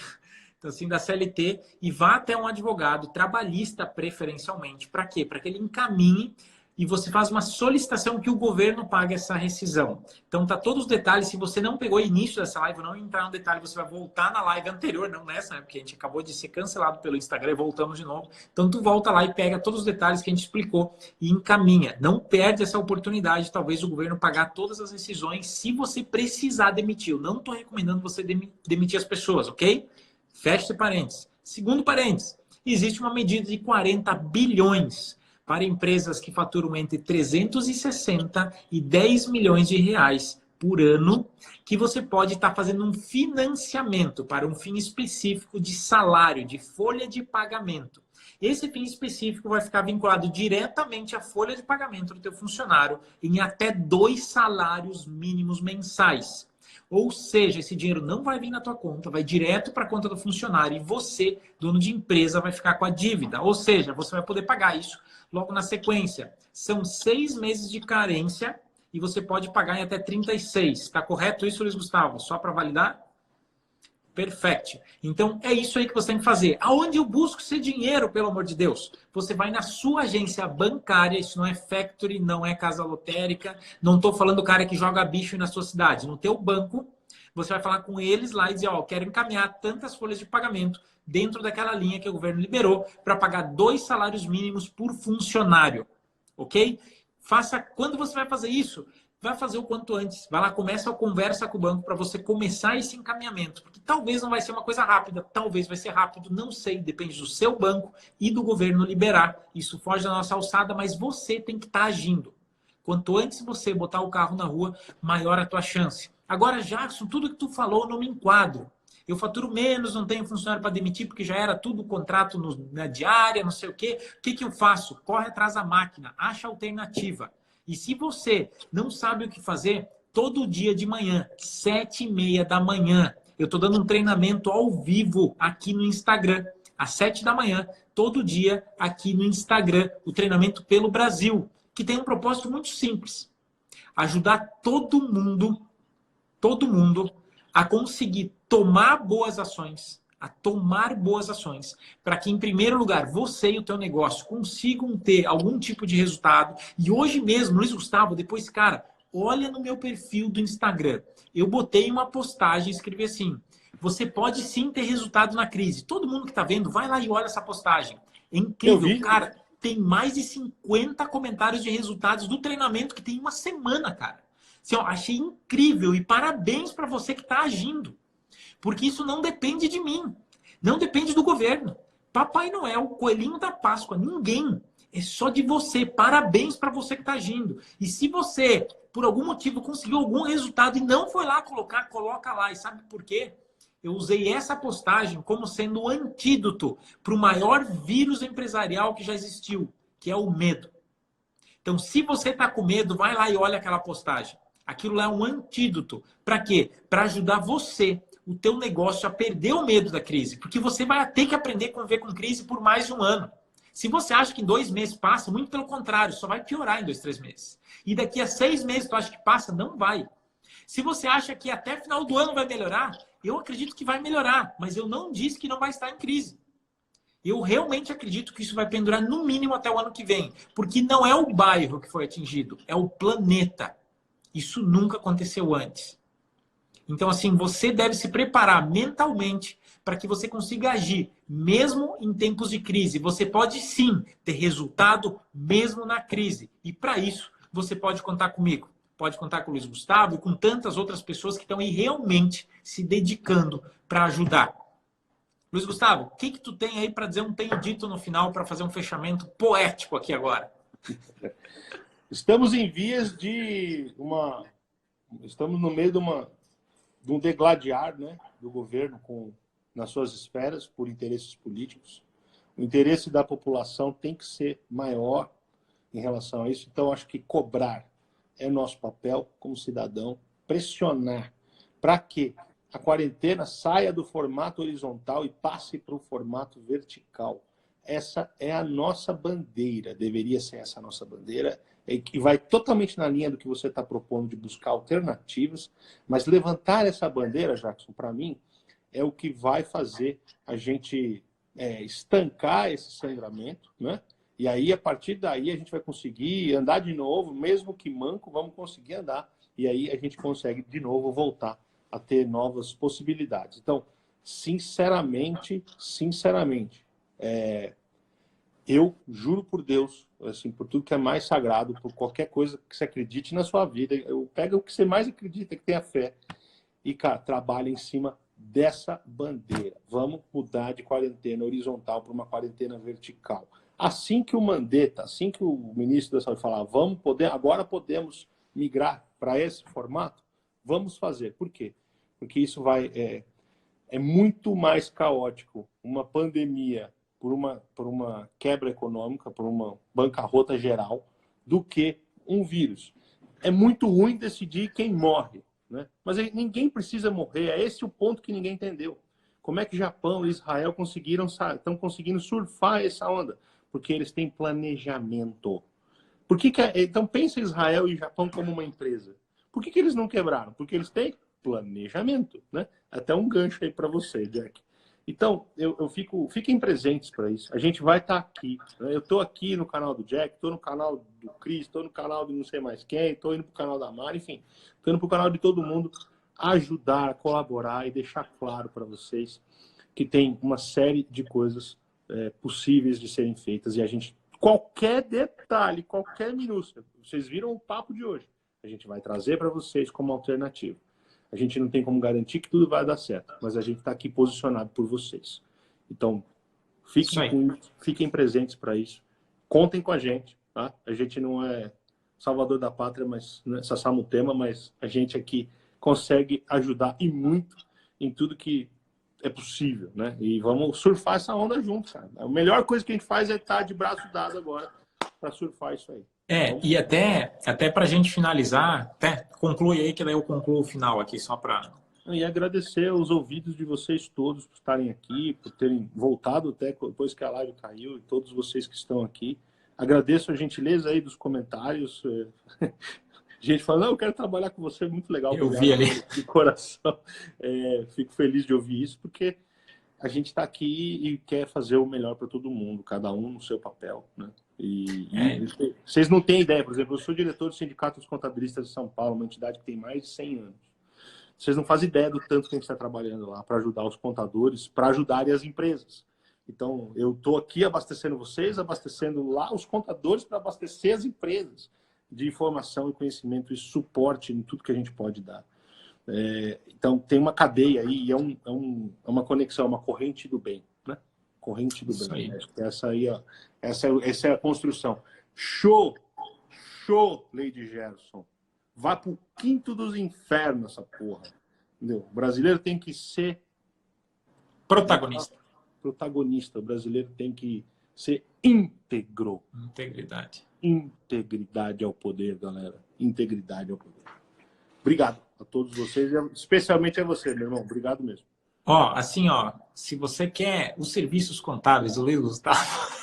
Então, assim, da CLT, e vá até um advogado trabalhista, preferencialmente. Para quê? Para que ele encaminhe e você faz uma solicitação que o governo pague essa rescisão. Então, tá todos os detalhes. Se você não pegou o início dessa live, não entrar no detalhe, você vai voltar na live anterior, não nessa, né? Porque a gente acabou de ser cancelado pelo Instagram e voltamos de novo. Então, tu volta lá e pega todos os detalhes que a gente explicou e encaminha. Não perde essa oportunidade, talvez, o governo pagar todas as rescisões se você precisar demitir. Eu não estou recomendando você demitir as pessoas, ok? Feche parênteses. Segundo parênteses, existe uma medida de 40 bilhões para empresas que faturam entre 360 e 10 milhões de reais por ano, que você pode estar fazendo um financiamento para um fim específico de salário, de folha de pagamento. Esse fim específico vai ficar vinculado diretamente à folha de pagamento do teu funcionário em até 2 salários mínimos mensais. Ou seja, esse dinheiro não vai vir na tua conta, vai direto para a conta do funcionário e você, dono de empresa, vai ficar com a dívida. Ou seja, você vai poder pagar isso logo na sequência. São 6 meses de carência e você pode pagar em até 36. Está correto isso, Luiz Gustavo? Só para validar? Perfeito. Então, é isso aí que você tem que fazer. Aonde eu busco esse dinheiro, pelo amor de Deus? Você vai na sua agência bancária, isso não é factory, não é casa lotérica, não estou falando do cara que joga bicho na sua cidade. No teu banco, você vai falar com eles lá e dizer, ó, quero encaminhar tantas folhas de pagamento dentro daquela linha que o governo liberou para pagar 2 salários mínimos por funcionário. Ok? Faça, quando você vai fazer isso, vai fazer o quanto antes. Vai lá, começa a conversa com o banco para você começar esse encaminhamento. Porque talvez não vai ser uma coisa rápida, talvez vai ser rápido, não sei. Depende do seu banco e do governo liberar. Isso foge da nossa alçada, mas você tem que estar agindo. Quanto antes você botar o carro na rua, maior a tua chance. Agora, Jackson, tudo que tu falou eu não me enquadro. Eu faturo menos, não tenho funcionário para demitir, porque já era tudo contrato na diária, não sei o quê. O que eu faço? Corre atrás da máquina, acha alternativa. E se você não sabe o que fazer, todo dia de manhã, 7h30 da manhã, eu estou dando um treinamento ao vivo aqui no Instagram, às 7 da manhã, todo dia aqui no Instagram, o treinamento pelo Brasil, que tem um propósito muito simples. Ajudar todo mundo a conseguir tomar boas ações, para que, em primeiro lugar, você e o teu negócio consigam ter algum tipo de resultado. E hoje mesmo, Luiz Gustavo, depois, cara, olha no meu perfil do Instagram. Eu botei uma postagem, escrevi assim, você pode sim ter resultado na crise. Todo mundo que está vendo, vai lá e olha essa postagem. É incrível, cara. Tem mais de 50 comentários de resultados do treinamento que tem uma semana, cara. Assim, ó, achei incrível e parabéns para você que está agindo. Porque isso não depende de mim. Não depende do governo. Papai Noel, Coelhinho da Páscoa, ninguém. É só de você. Parabéns para você que está agindo. E se você, por algum motivo, conseguiu algum resultado e não foi lá colocar, coloca lá. E sabe por quê? Eu usei essa postagem como sendo o antídoto para o maior vírus empresarial que já existiu, que é o medo. Então, se você está com medo, vai lá e olha aquela postagem. Aquilo lá é um antídoto. Para quê? Para ajudar você, o teu negócio, a perder o medo da crise. Porque você vai ter que aprender a conviver com crise por mais de um ano. Se você acha que em 2 meses passa, muito pelo contrário, só vai piorar em 2, 3 meses. E daqui a 6 meses tu acha que passa, não vai. Se você acha que até final do ano vai melhorar, eu acredito que vai melhorar. Mas eu não disse que não vai estar em crise. Eu realmente acredito que isso vai pendurar no mínimo até o ano que vem. Porque não é o bairro que foi atingido, é o planeta. Isso nunca aconteceu antes. Então, assim, você deve se preparar mentalmente para que você consiga agir, mesmo em tempos de crise. Você pode, sim, ter resultado mesmo na crise. E, para isso, você pode contar comigo. Pode contar com o Luiz Gustavo e com tantas outras pessoas que estão aí realmente se dedicando para ajudar. Luiz Gustavo, o que tu tem aí para dizer um tenho dito no final para fazer um fechamento poético aqui agora?
Estamos em vias Estamos no meio de um degladiar, né, do governo nas suas esferas por interesses políticos. O interesse da população tem que ser maior em relação a isso. Então, acho que cobrar é nosso papel como cidadão, pressionar para que a quarentena saia do formato horizontal e passe para o formato vertical. Essa é a nossa bandeira, deveria ser essa a nossa bandeira, e vai totalmente na linha do que você está propondo de buscar alternativas, mas levantar essa bandeira, Jackson, para mim, é o que vai fazer a gente estancar esse sangramento, né? E aí, a partir daí, a gente vai conseguir andar de novo, mesmo que manco, vamos conseguir andar, e aí a gente consegue de novo voltar a ter novas possibilidades. Então, sinceramente, eu juro por Deus, assim, por tudo que é mais sagrado, por qualquer coisa que você acredite na sua vida, eu pego o que você mais acredita, que tenha fé, e, cara, trabalha em cima dessa bandeira. Vamos mudar de quarentena horizontal para uma quarentena vertical. Assim que o Mandetta, assim que o ministro da Saúde falar, agora podemos migrar para esse formato, vamos fazer. Por quê? Porque isso é muito mais caótico uma pandemia por uma quebra econômica, por uma bancarrota geral, do que um vírus. É muito ruim decidir quem morre, né? Mas ninguém precisa morrer. É esse o ponto que ninguém entendeu. Como é que Japão e Israel estão conseguindo surfar essa onda? Porque eles têm planejamento. Então pensa Israel e Japão como uma empresa. Por que eles não quebraram? Porque eles têm planejamento, né? Até um gancho aí para você, Jack. Então, fiquem presentes para isso. A gente vai estar aqui, né? Eu estou aqui no canal do Jack, estou no canal do Chris, estou no canal de não sei mais quem, estou indo para o canal da Mari, enfim, estou indo para o canal de todo mundo ajudar, colaborar e deixar claro para vocês que tem uma série de coisas possíveis de serem feitas, e a gente, qualquer detalhe, qualquer minúcia, vocês viram o papo de hoje, a gente vai trazer para vocês como alternativa. A gente não tem como garantir que tudo vai dar certo, mas a gente está aqui posicionado por vocês. Então, fiquem presentes para isso. Contem com a gente, tá? A gente não é salvador da pátria, mas não é Sassamutema, mas a gente aqui consegue ajudar e muito em tudo que é possível, né? E vamos surfar essa onda juntos, cara. A melhor coisa que a gente faz é estar de braço dado agora para surfar isso aí.
E até para a gente finalizar, até conclui aí, que daí eu concluo o final aqui, só para...
E agradecer os ouvidos de vocês todos por estarem aqui, por terem voltado até depois que a live caiu, e todos vocês que estão aqui. Agradeço a gentileza aí dos comentários. Gente falando, não, eu quero trabalhar com você, muito legal.
Eu vi ali.
De coração. Fico feliz de ouvir isso, porque a gente está aqui e quer fazer o melhor para todo mundo, cada um no seu papel, né? E vocês não têm ideia, por exemplo, eu sou diretor do Sindicato dos Contabilistas de São Paulo, uma entidade que tem mais de 100 anos. Vocês não fazem ideia do tanto que a gente está trabalhando lá para ajudar os contadores, para ajudarem as empresas. Então, eu estou aqui abastecendo vocês, abastecendo lá os contadores para abastecer as empresas de informação e conhecimento e suporte em tudo que a gente pode dar. Então, tem uma cadeia aí, e é uma conexão, uma corrente do bem, né? Corrente do
Isso
bem.
aí.
Essa aí, ó, essa é a construção. Show, Lady Gerson. Vá pro quinto dos infernos, essa porra. Entendeu? O brasileiro tem que ser
protagonista.
O brasileiro tem que ser íntegro.
Integridade.
Integridade ao poder, galera. Integridade ao poder. Obrigado a todos vocês, especialmente a você, meu irmão. Obrigado mesmo.
Se você quer os serviços contábeis, o Luiz Gustavo...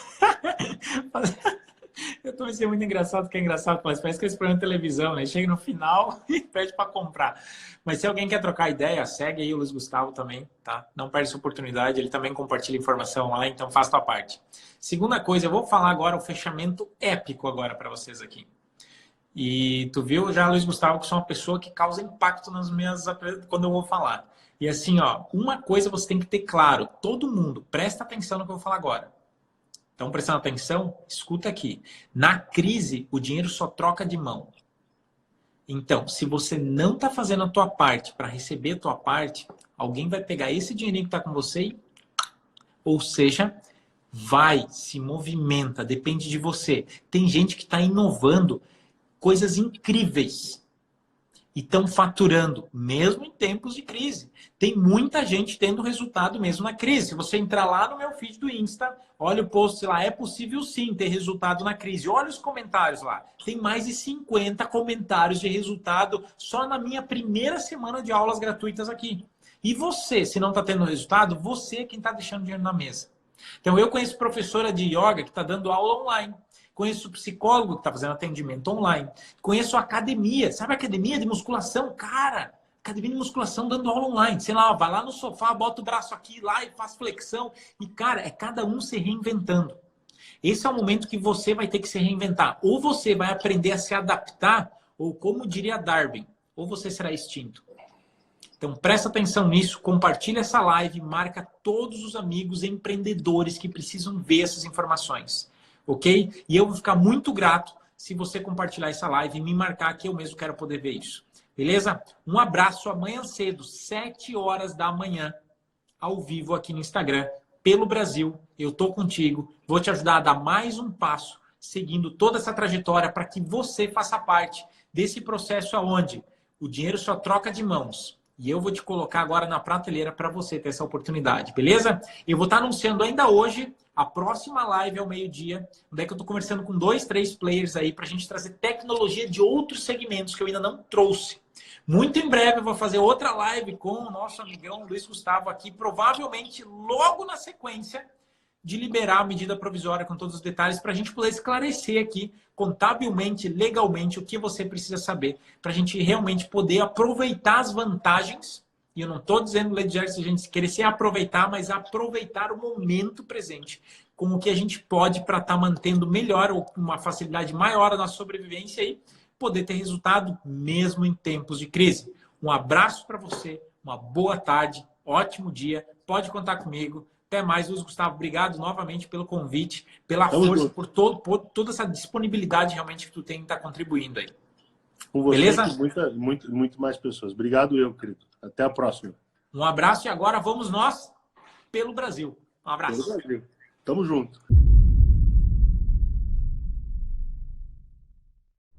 Eu estou me sentindo muito engraçado, porque é engraçado, mas parece que esse programa de televisão, né? Chega no final e pede para comprar. Mas se alguém quer trocar ideia, segue aí o Luiz Gustavo também, tá? Não perde essa oportunidade, ele também compartilha informação lá, então faça a tua parte. Segunda coisa, eu vou falar agora o fechamento épico agora para vocês aqui. E tu viu já, Luiz Gustavo, que sou uma pessoa que causa impacto nas minhas quando eu vou falar. E assim, uma coisa você tem que ter claro, todo mundo, presta atenção no que eu vou falar agora. Então, prestando atenção, escuta aqui. Na crise, o dinheiro só troca de mão. Então, se você não está fazendo a tua parte para receber a tua parte, alguém vai pegar esse dinheirinho que está com você e... Ou seja, vai, se movimenta, depende de você. Tem gente que está inovando coisas incríveis e estão faturando, mesmo em tempos de crise. Tem muita gente tendo resultado mesmo na crise. Se você entrar lá no meu feed do Insta, olha o post lá, é possível sim ter resultado na crise. Olha os comentários lá. Tem mais de 50 comentários de resultado só na minha primeira semana de aulas gratuitas aqui. E você, se não está tendo resultado, você é quem está deixando dinheiro na mesa. Então, eu conheço professora de yoga que está dando aula online. Conheço psicólogo que está fazendo atendimento online. Conheço academia. Sabe academia de musculação? Cara, academia de musculação dando aula online. Sei lá, vai lá no sofá, bota o braço aqui, lá e faz flexão. E, cara, é cada um se reinventando. Esse é o momento que você vai ter que se reinventar. Ou você vai aprender a se adaptar, ou como diria Darwin, ou você será extinto. Então, presta atenção nisso, compartilha essa live, marca todos os amigos empreendedores que precisam ver essas informações. Ok? E eu vou ficar muito grato se você compartilhar essa live e me marcar que eu mesmo quero poder ver isso. Beleza? Um abraço amanhã cedo, 7 horas da manhã, ao vivo aqui no Instagram, pelo Brasil. Eu tô contigo, vou te ajudar a dar mais um passo, seguindo toda essa trajetória para que você faça parte desse processo aonde o dinheiro só troca de mãos. E eu vou te colocar agora na prateleira para você ter essa oportunidade, beleza? Eu vou estar anunciando ainda hoje a próxima live ao meio-dia, onde é que eu estou conversando com 2, 3 players aí para a gente trazer tecnologia de outros segmentos que eu ainda não trouxe. Muito em breve eu vou fazer outra live com o nosso amigão Luiz Gustavo aqui, provavelmente logo na sequência de liberar a medida provisória com todos os detalhes para a gente poder esclarecer aqui, contabilmente, legalmente, o que você precisa saber para a gente realmente poder aproveitar as vantagens. E eu não estou dizendo, Lady Jersey, a gente querer se aproveitar, mas aproveitar o momento presente, com o que a gente pode para estar mantendo melhor ou com uma facilidade maior a nossa sobrevivência e poder ter resultado mesmo em tempos de crise. Um abraço para você, uma boa tarde, ótimo dia, pode contar comigo. Até mais, Luiz Gustavo. Obrigado novamente pelo convite, pela força, por toda essa disponibilidade realmente que tu tem que estar contribuindo aí.
Com você,
beleza?
Com muito mais pessoas. Obrigado eu, querido. Até a próxima.
Um abraço e agora vamos nós pelo Brasil. Um abraço.
Pelo Brasil. Tamo junto.